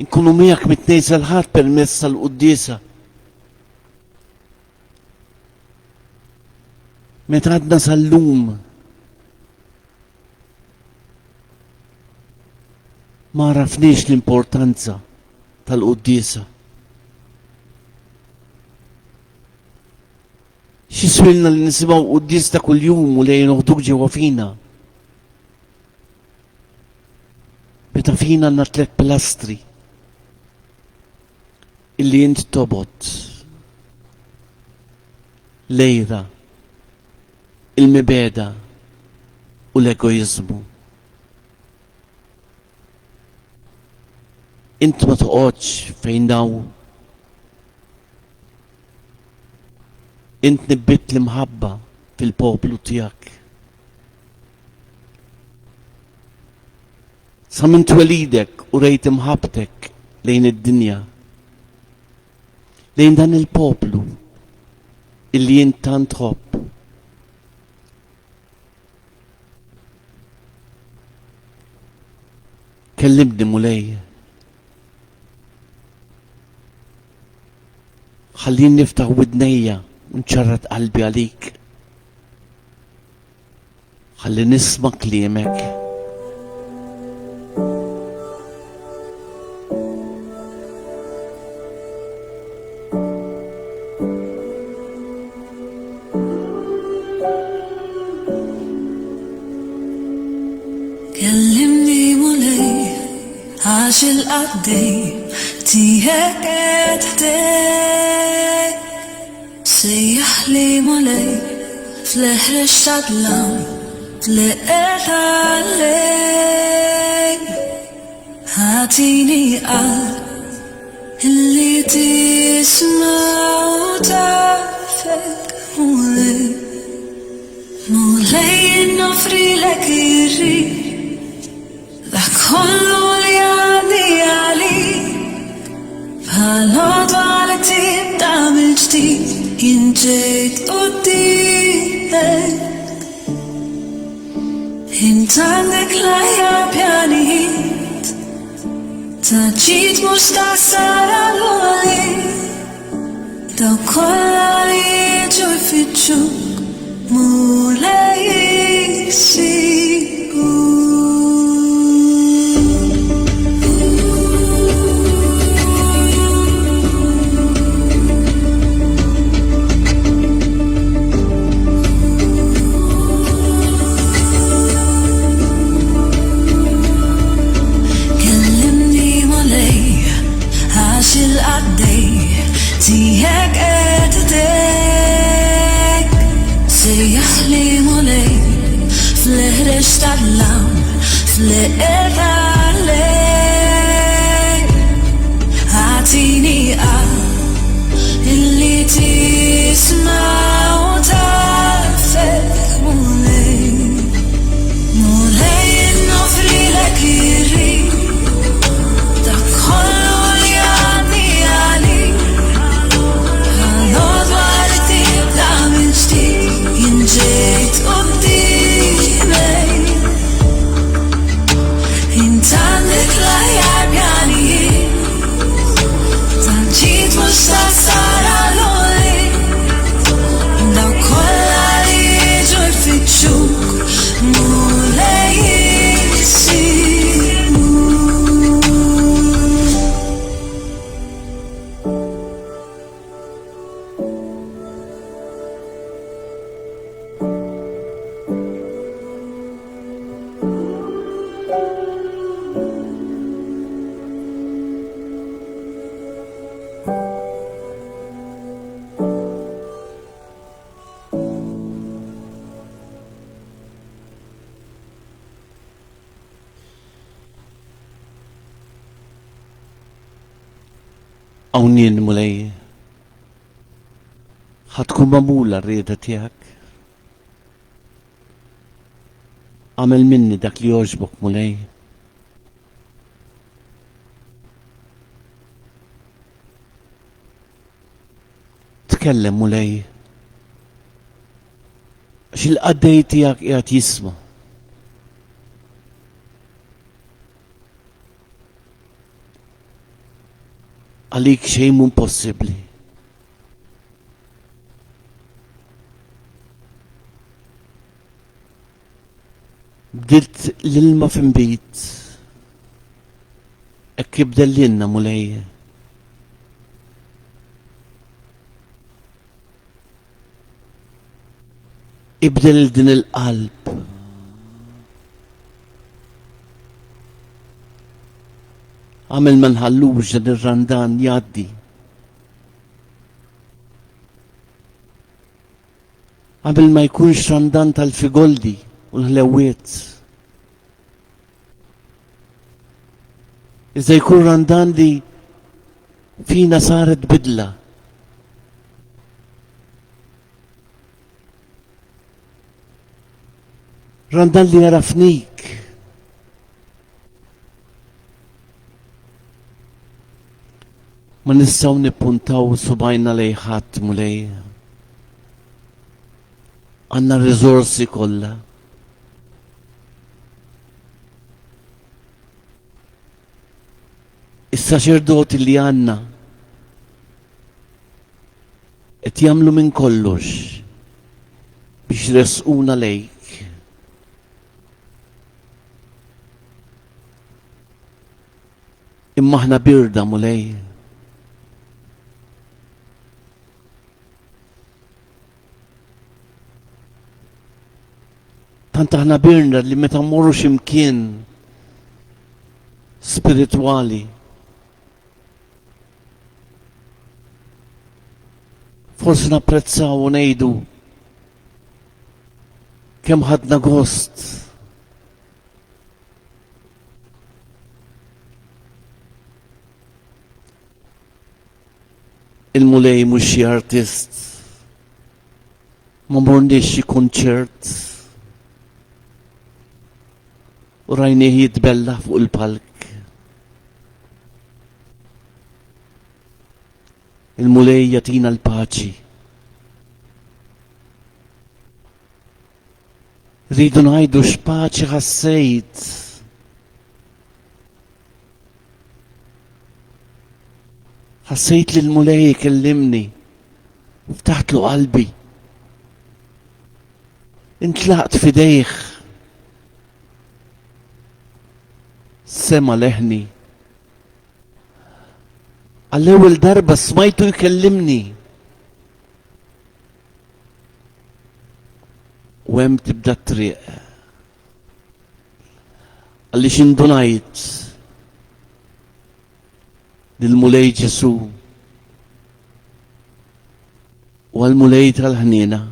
[SPEAKER 8] nkunu miegħek mit-tnejn ħadd permezz tal-quddiesa. Meta għadna sal-lum ma rafniex l-importanza tal-quddiesa. X'jiswilna li nisimgħu quddies ta' kuljum u lejn noħduk ġewwa fina. Meta fina għandna 3 pilastri illi int tobot, lejra, il-mibeda u l-egoizmu. Int ma toqgħodx fejn daw. Int nibbit l-imħabba fil-poplu tiegħek. Sa minn twelidek u rejt imħabtek lejn id-dinja, lejn dan il-poplu illi jint tant tħobb. Kellimni mulej. Ħallini niftaħ widnejja u nċarrat qalbi għalik. Ħalli nisma' kliemek.
[SPEAKER 9] Kellimni mulej, għax il-qaddej tijek ħdej. Sejjaħli mulej, fl-eħri xadlam, fl-eqet għallej. Ħatini qalb, illi tismaw tafek mulej. Mulej nofrilek irrid, dak kollu li għandi għalik. Bħal-għodwa li tibda mill-ġdid, jinġejt qudiemek. Int għandek l-ħajja pjanijiet, ta' ġid mux ta' sara l-għoli, daw kolla li jieġu jfittxuk mula jisibu. Tijek edidek Sejjaħli mulej Fl-ħreġ tal-lam Fl-irralej Għatini illi tisma u tarfek mulej Mulej innofri lek irri Dak kollu li għadni għalik Jinġejt qoddimej Intandik lajar pjanijiet Tanġiet mux ta' sara l-għoli Daw kolla li jiġu jfittxuk mulej jisibu.
[SPEAKER 8] Hawnien mulej, ħatkun mamula r-rieda tiegħek. Għamel minni dak li jogħġbok mulej. Tkellem mulej. X'il-qaddej tiegħek qiegħed jisma'. Għalik xejn mhu impossibbli. Bdilt l-ilma f'inbit. Hekk jibdellilna mulej. Ibdel din il-qalb. Għamil ma nħallux dan ir-randan jgħaddi. Għamil ma jkunx randan tal-figoldi u l-ħlewiet. Iżda jkun randan li fina saret bidla. Randan li jarafnik. Ma nistgħu nippuntaw subajna lej ħadd mulej. Għandna r-riżorsi kollha. Is-saċerdoti li għandna qed jagħmlu minn kollox biex resquna lejk. Imma aħna birda mulej. Tant aħna birna li meta mmorru x'imkien spiritwali forsi napprezzaw u ngħidu kemm ħadna gost. Il-mulej mhux xi artist, ma morniex xi kunċert u rajnieh jitbella fuq il-palk. Il-mulej jagħtina l-paċi. Rridu ngħidu x'paċi ħassejt. حسيت للمولاي يكلمني، فتحت له قلبي، انطلقت في دايخ سما لهني. على اول ضربة سمعته يكلمني، وين بتبدا الطريق؟ قال لي شندونايت للمولاي جسو، والمولاي الهنينة.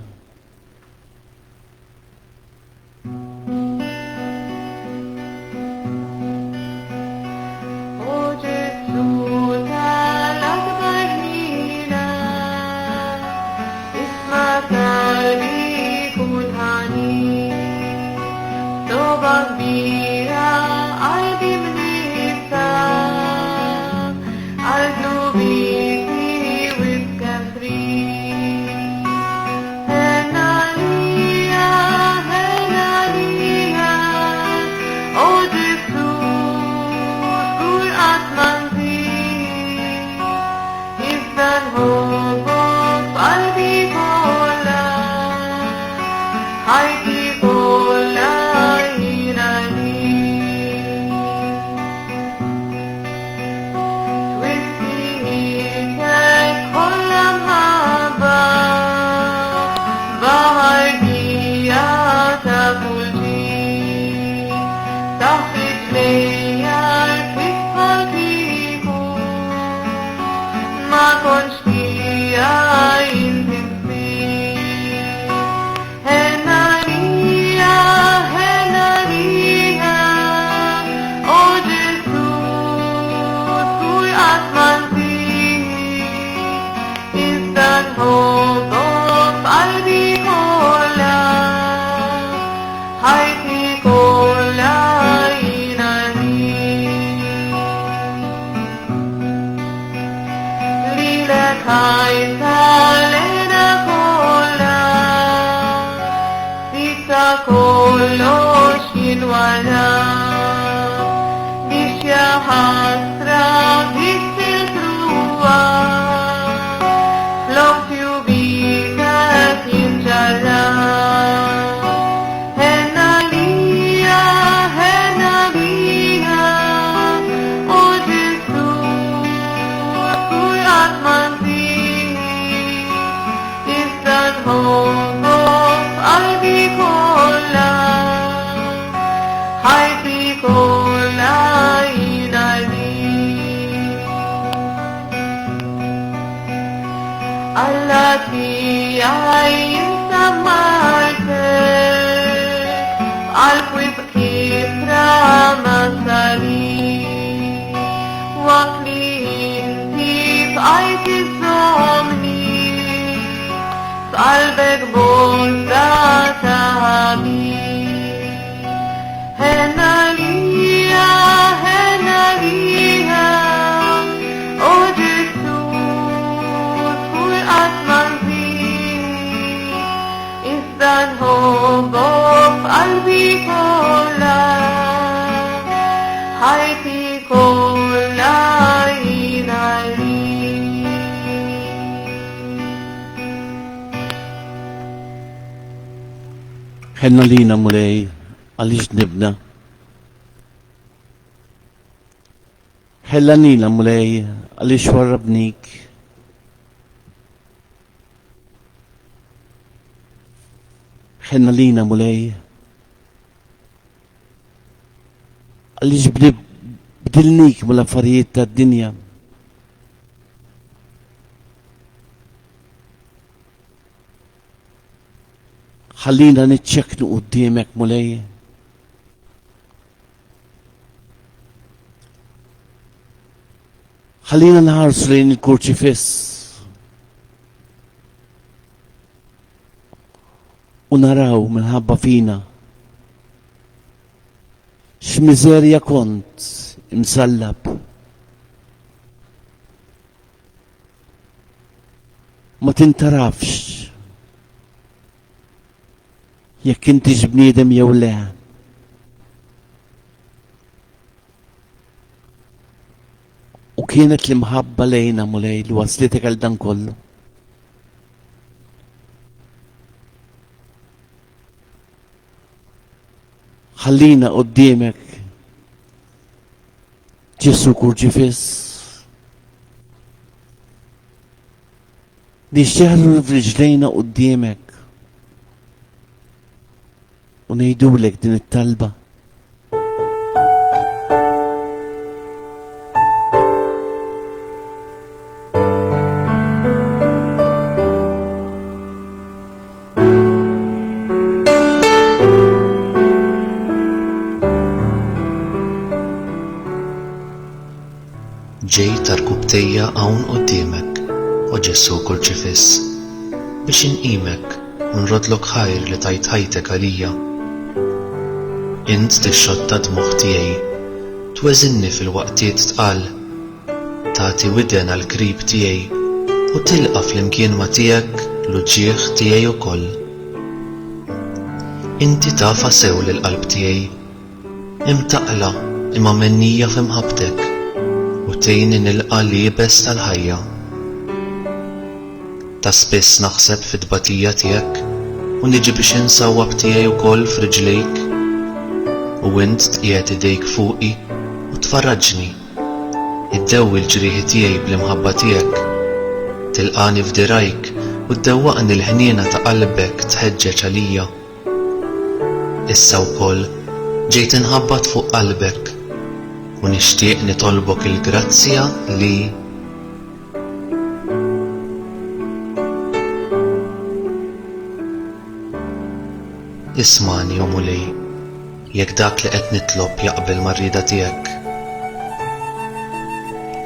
[SPEAKER 8] حنا لينا مولاي على جنبنا، حلانينا مولاي على شوربنيك. حنا لينا مولاي على جبني بدلنيك من فريت الدنيا. خلينا نتشكل قدامك مولاي، خلينا نهارس لين الكورتشيفيس ونراو من هبة فينا شمزاريا كنت مسلب. ما تنترفش يا كنتش بنيدم يا ولاد، kienet l-imħabba lejna mulej li waslitek għal dan kollu. ħallina qoddimek Ġesu kurġifis. Nixċeħlu f'riġlejna qoddimek u ngħidulek din it-talba.
[SPEAKER 10] ġej tarkubtejja hawn quddiemek, o Ġesu kurġifis, biex inqimek u nrodlok ħajr li tajt ħajtek għalija. Int tixxotta dmuħ tiegħi, tweżinni fil-waqtiet tqal, tagħti widen għall qrib tiegħi u tilqa' flimkien ma' tiegħek l-uġigħ tiegħi wkoll. Inti tafa sew lill-qalb tiegħi, imtaqla imma mennija f'imħabbtek u tgħinni nilqa' liebes tal-ħajja. Ta' spiss naħseb fit-tbatija tiegħek u niġi biex insawwab tiegħi wkoll f'riġlejk u int tqiegħed idejk fuqi u tfarraġni. Iddewwi l-ġrieħi tiegħi bl-imħabba tiegħek, tilqani f'dirajk u ddewwaqni l-ħniena ta' qalbek tħeġġeġ għalija. Issa wkoll ġejt inħabbat fuq qalbek u nixtieq nitolbok il-grazzja li ismani u mulej, jekk dak li qed nitlob jaqbel mar-rieda tiegħek.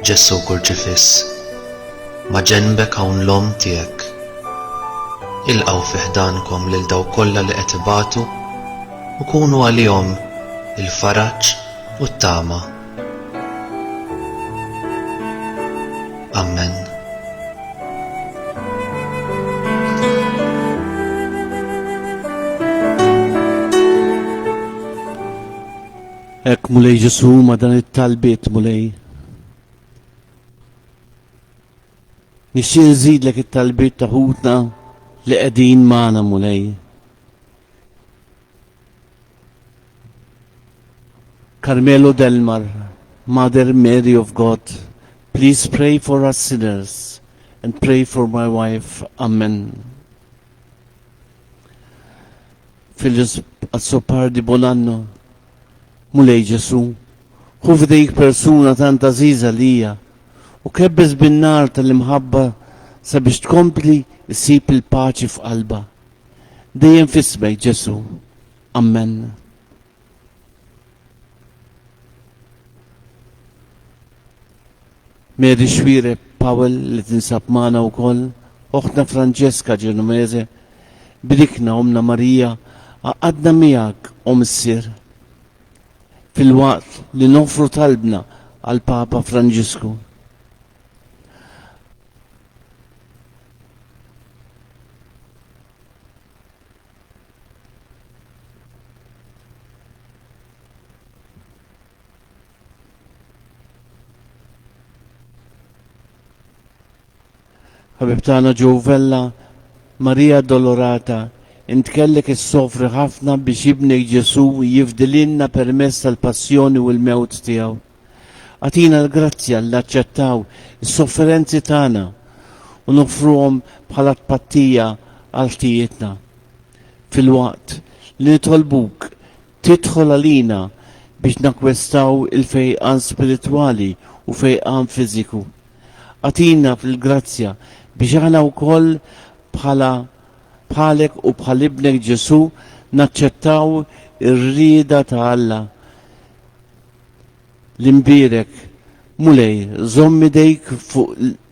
[SPEAKER 10] Ġesu kurġifis, ma' ġenbek hawn l-omm tiegħek. Ilqgħu fi ħdankom lil dawk kollha li qed ibatu u kunu għalihom il-faraġġ u t-tama. Amen.
[SPEAKER 8] Ek mulej Ġesu ma dan it-talbiet mulej. Nixtieq nżidlek it-talbiet ta' ħutna li qegħdin magħna mulej. Carmelo Delmar, Mother Mary of God, please pray for us sinners and pray for my wife. Amen. Filius Azzopardi Bonanno, mulej Ġesu, hu f'dejk persuna tant għażiża lija u kebbeż bin-nar tal-imħabba sabiex tkompli issib il-paċi f'qalba. Dejjem f'ismek Ġesu. Amen. Mary Xwire Powell li tinsab magħna wkoll, oħtna Franġeska Ġenomese, brikna omna Marija, għaqadna miegħek missier fil-waqt li nofru talbna għal Papa Franġisku. Ħabib tagħna Ġuvella, Marija Dolorata, intkellek is-sofri ħafna biex jibnek Ġesu jifdililna permezz tal-passjoni u l-mewt tiegħu. Għatina l-grazzja li aċċettaw is-sofferenzi tagħna u nofruhom bħala tpattija għal ħtijietna. Fil-waqt li nitolbuk tidħol għalina biex nakwestaw il-fejqan spiritwali u fejqan fiżiku. Għatina fil-grazzja biex aħna wkoll bħalek u bħal ibnek Ġesu naċċettaw ir-rieda ta' Alla. L-imbirek mulej żomm idejk fuq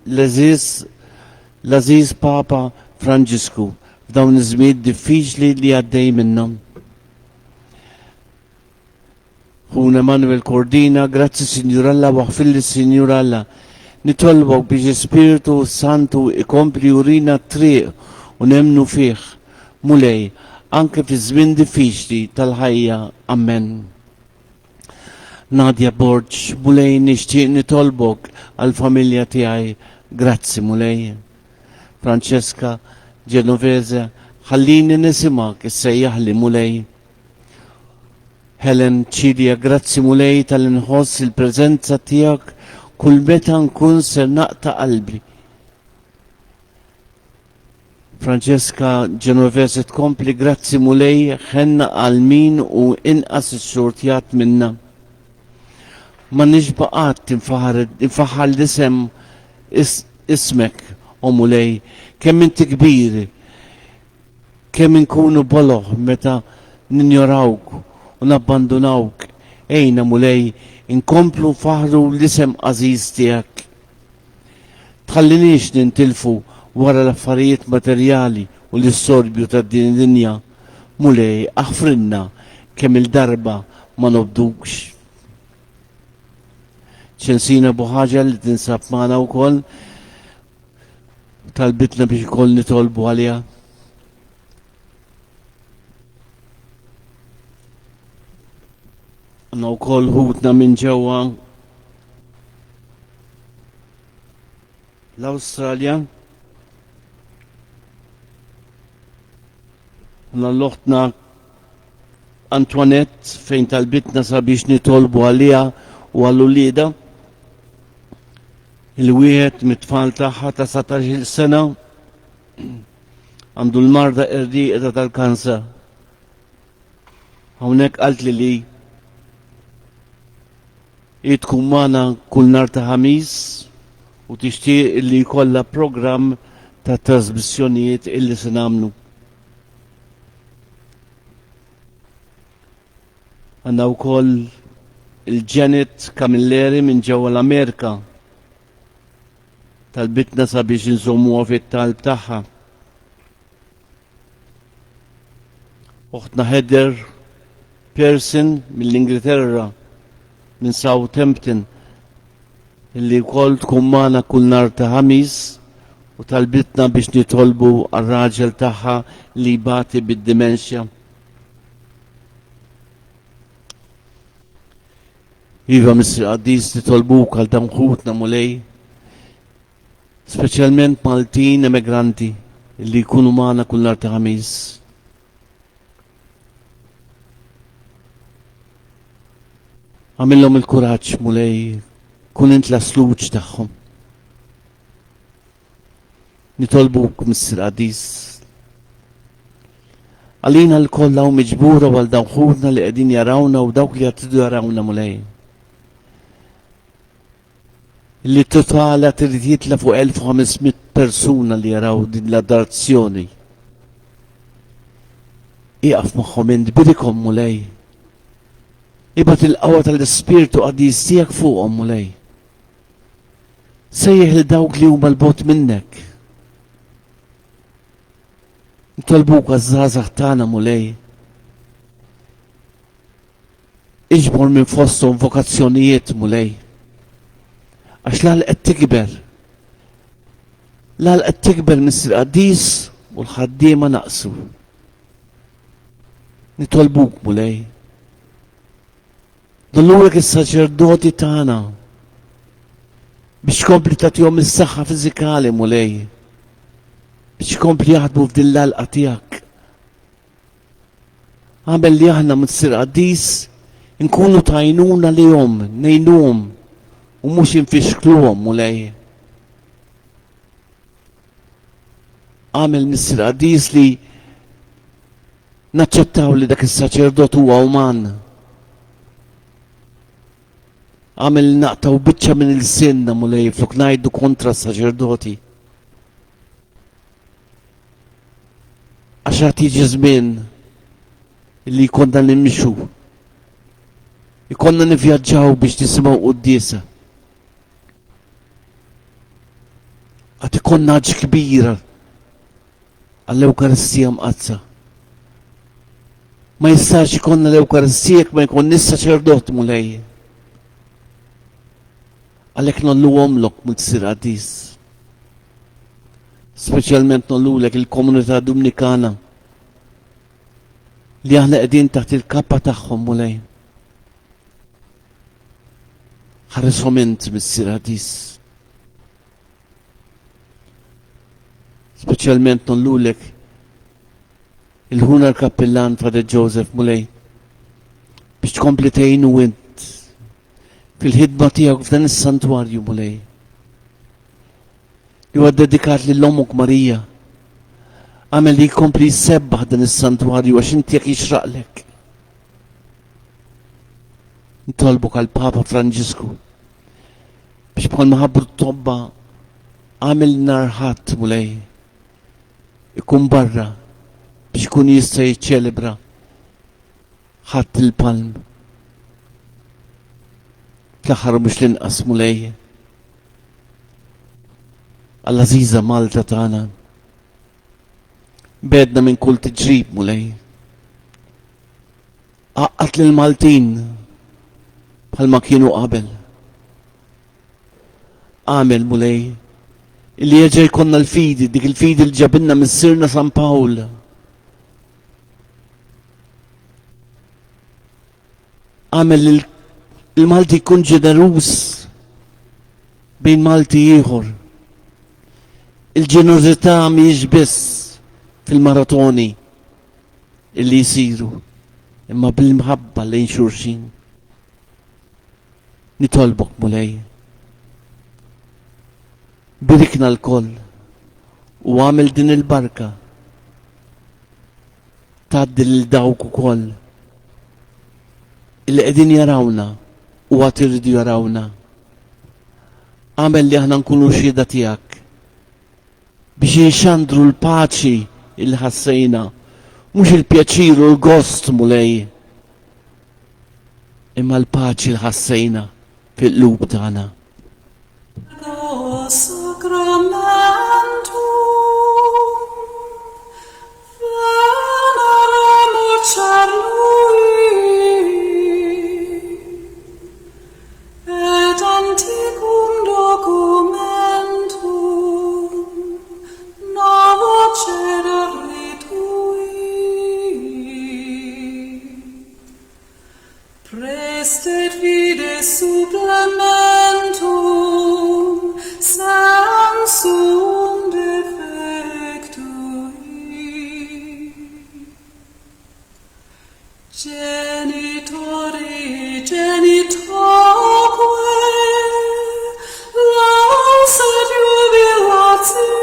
[SPEAKER 8] l-Aziz Papa Franġisku f'dawn iż-żmien diffiċli li għaddej minnhom. Ħun Emanuel Cordina, grazzi Sinjur Alla, waħfilli Sinjur Alla. Nitolbok biex Spiritu Santu ikompli jurina triq u nemnu fih mulej anke fi żmien diffiċli tal-ħajja. Amen. Nadja Borġ, mulej nixtieq nitolbok għal-familja tiegħi. Grazzi mulej. Francesca Genovese, ħallini nisimak issejjaħli mulej. Helen Cilia, grazzi mulej tal-inħoss il-preżenza tiegħek kull meta nkun ser naqta' qalbi. Francesca Genovese tkompli, grazzi mulej, ħenna għal min u inqas ix-xortjat minna. Ma nixbaqat tinfaħar l-isem ismek u mulej, kemm inti kbir, kemm inkunu boloħ meta ninjorawk u nabbandunawk. Ejna mulej, inkomplu faħru l-isem aziz tiegħek. Tħallinix nintilfu wara l-affarijiet materjali u l-istorbju ta' din id-dinja. Mulej, aħfrinna kemm il-darba ma nobdukx. ċensina buħaġa li tinsab magħna wkoll talbitna biex ikoll nitolbu għaliha. Għandna wkoll ħutna minn ġewwa l-Awstralja. Għandna l-oħtna Antoinette fejn talbitna sabiex nitolbu għaliha u għall-ulieda. Il-wieħed mit-tfal tagħha ta' 17 sena għandu l-marda irdiqta tal-kanser. Hawnhekk qalt li tkun magħna kull nhar ta' ħamis u tixtieq li jkollha programm ta' trasmissjonijiet illi se nagħmlu. Għandna wkoll il-Janet Camilleri minn ġewwa l-Amerika. Talbitna sabiex nżommuha fit-talb tagħha. Oħtna Heather Pearson mill-Ingilterra minn Southampton illi wkoll tkun magħna kull nhar ta' ħamis u talbitna biex nitolbu għar-raġel tagħha li jbati bid-dimensja. Iva Mr. Qaddis nitolbuk għal dawn ħutna mulej, speċjalment Maltin emigranti li jkunu magħna kull nhar ta' ħamis. Għamillhom il-kuraġġ mulej, kun int l-asluġ tagħhom. Nitolbuk Mr. Qaddis. Għalina l-koll hawn miġbura għal dawn ħutna li qegħdin jarawna u dawk li qed jarawna mulej. Li totala trid jitla fuq 1500 persuna li jaraw din l-adorazzjoni. Iqaf magħhom indbirikom mulej. Ibgħat il-qawwa tal-Ispirtu Qaddis tiegħek fuqhom mulej. Sejjeħ il dawk li huma l-bot minnek. Nitolbuk għaż-żgħażagħ tagħna mulej. Iġbor minn fosthom vokazzjonijiet mulej. Għax l-għal qed tikber. L-għal qed tikber Mr. Qaddis u l-ħaddiema naqsu. Nitolbuk mulej. Dollurek is-saċerdoti tagħna biex kompli tagħtihom is-saħħa fiżikali mulej. Biex kompli jaħdmu f'din l-għalqa tiegħek. Għamel li aħna Mr. Qaddis nkunu tajnuna lihom, ngħinuhom u mhux infixkluhom mulej. Għamel Mr. Qaddis li naċċettaw li dak is-saċerdot huwa uman. Għamel naqtaw biċċa minn il-sinna mulej flok ngħidu kontra s-saċerdoti. Għax qed jiġi żmien li jkollna nimxu. Ikollna nivvjaġġaw biex nisimgħu qudiesa. Għad ikollna ħaġa kbira għall-Ewkaristija mqazza. Ma jistax ikollna l-Ewkaristija jekk ma jkunniex saċerdot mulej. Għalhekk nolluhomlok Mr. Qaddis. Speċjalment nollulek il-komunità Dominikana li aħna qegħdin taħt il-kappa tagħhom mulej. ħaresħom int mis-siradis. Speċjalment nonlulek il-ħuna l-kappillan Fader Joseph Mulej biex tkompli tgħinu int fil-ħidma tiegħek f'dan is-santwarju Mulej. Li huwa dedikat lill-Ommok Marija. Għamel li jkompli jsebbaħ dan is-santwarju għax inti jekk jixraqlek. Nitolbok għal Papa Franġisku biex bħalma ħabbru t-tobba għamel narħat Mulej ikun barra biex kun jista' jiċċelebra ħadd il-palm. Fl-aħħar mhux l-inqas Mulej għall-Aziza Malta tagħna. Bedna minn kull tiġrib Mulej. Għaqqat lil Maltin bħalma kienu qabel. Għamel Mulej illi jeġa jkollna l-fidi, dik il-fidi li ġabinna mis-sirna San Pawl. Għamel il-Malti jkun ġenerus bejn Malti ieħor. Il-ġenerosità mhijiex biss fil-maratoni illi jsiru imma bil-mħabba lejn xulxin. Nitolbok Mulej. Birikna l-koll u għamel din il-barka tgħaddi lil dawk ukoll illi qegħdin jarawna u għad iridu jarawna. Għamel li aħna nkunu xhieda tiegħek biex jinxandru l-paċi il ħassejna, mhux il-pjaċir u l-gost Mulej, imma l-paċi li ħassejna fil-qlub tagħna.
[SPEAKER 9] Prestet vide supplementum sansum defectui. Genitori genitoque lauset jubilatio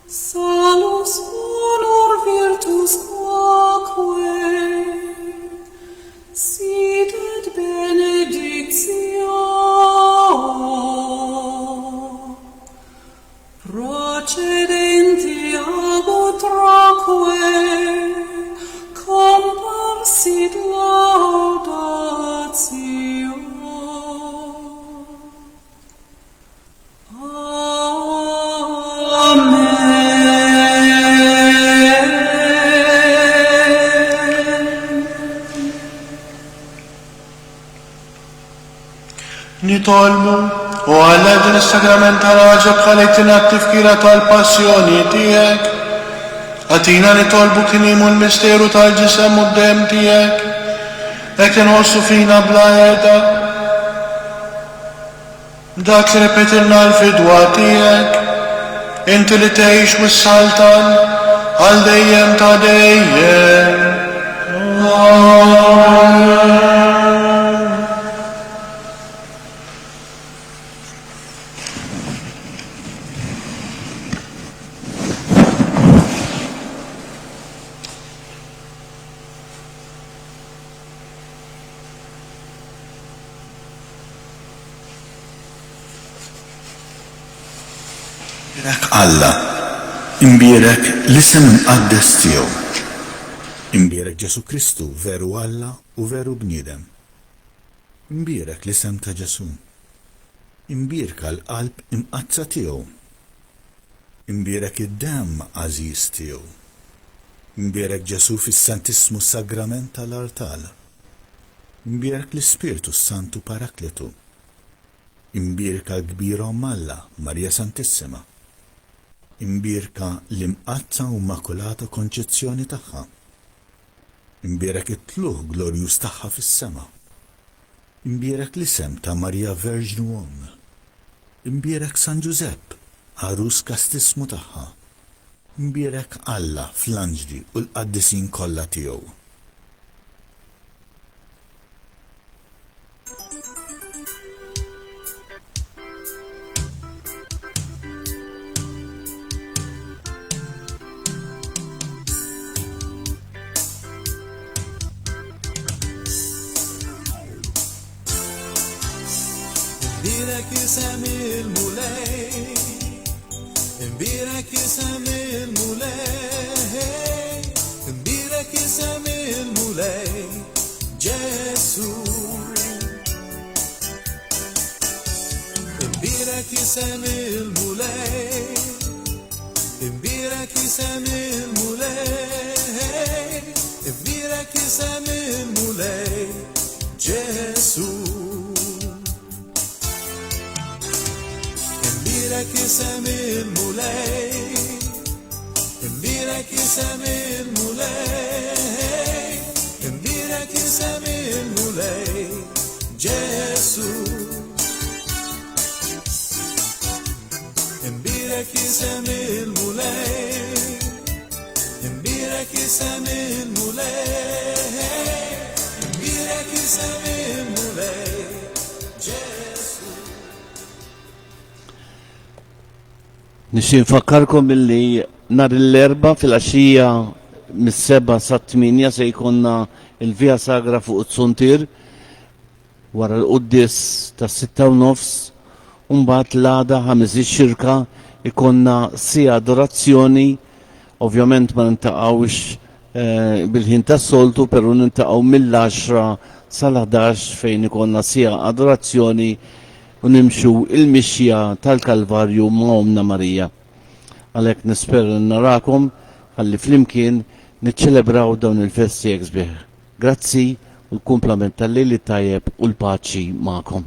[SPEAKER 9] salus honor virtus quoque sitet benedictio procedenti ab utraque comparsit laudatio.
[SPEAKER 3] Nitolbu u għalla din is-sagrament tal-ħaġa bħalejtina t-tifkira tal-passjoni tiegħek. Għatina nitolbu kien imu l-misteru tal-ġisem u d-dem tiegħek. Hekk inħossu fina bla qiegħda. Dak li repetilna l-fidwa tiegħek. Inti li tgħix mis-saltan għal dejjem ta' dejjem.
[SPEAKER 11] Imbierek Alla, imbierek l-isem imqaddes tiegħu. Imbierek Ġesu Kristu veru Alla u veru bniedem. Imbierek l-isem ta' Ġesu. Imbierka l-qalb imqazza tiegħu. Imbierek id-dem għażiż tiegħu. Imbierek Ġesu fis-Santismu Sagrament tal-Artal. Imbierek l-Ispirtu Santu Parakletu. Imbierka l-kbira Alla, Marija Santissima. Imbierka l-imqazza u immakulata konċezzjoni tagħha. Imbierek it-tluħ glorjuż tagħha fis-sema. Imbierek l-isem ta' Marija Verġnu Om. Imbierek San Giuseppe, għarus kastismu tagħha. Imbierek Alla fl-anġli u l-qaddisin kollha tiegħu.
[SPEAKER 5] Imbierek isem il-mulej, imbierek isem il-mulej, imbierek isem il-mulej, Ġesu. Imbierek isem il-mulej, imbierek isem il-mulej, imbierek isem il-mulej, Ġesu. Imbierek isem il-mulej, imbierek isem il-mulej, imbierek isem il-mulej, Ġesu. Imbierek isem il-mulej, imbierek isem il-mulej, imbierek isem il-mulej, Ġesu.
[SPEAKER 8] Nixin fakkarkom illi nar l-erba fil-axija mis-7 sa' 8 se jkonna il-via sagra fuq it-Suntir wara l-Quddis ta' 6:30 u mbagħad l-għada ħames ix-xirka ikonna sija adorazzjoni, ovvjament ma nintaqgħux bil-ħin tas-soltu, però nintaqgħu mill-10 sal-11 fejn ikonna sija adorazzjoni u nimxu il-mixja tal-Kalvarju ma' Omna Marija. Għalhekk nisper narakom ħalli flimkien niċċelebraw dawn il-festi sbieħ. Grazzi u l-kumplament tal-lejli tajjeb u l-paċi magħkom.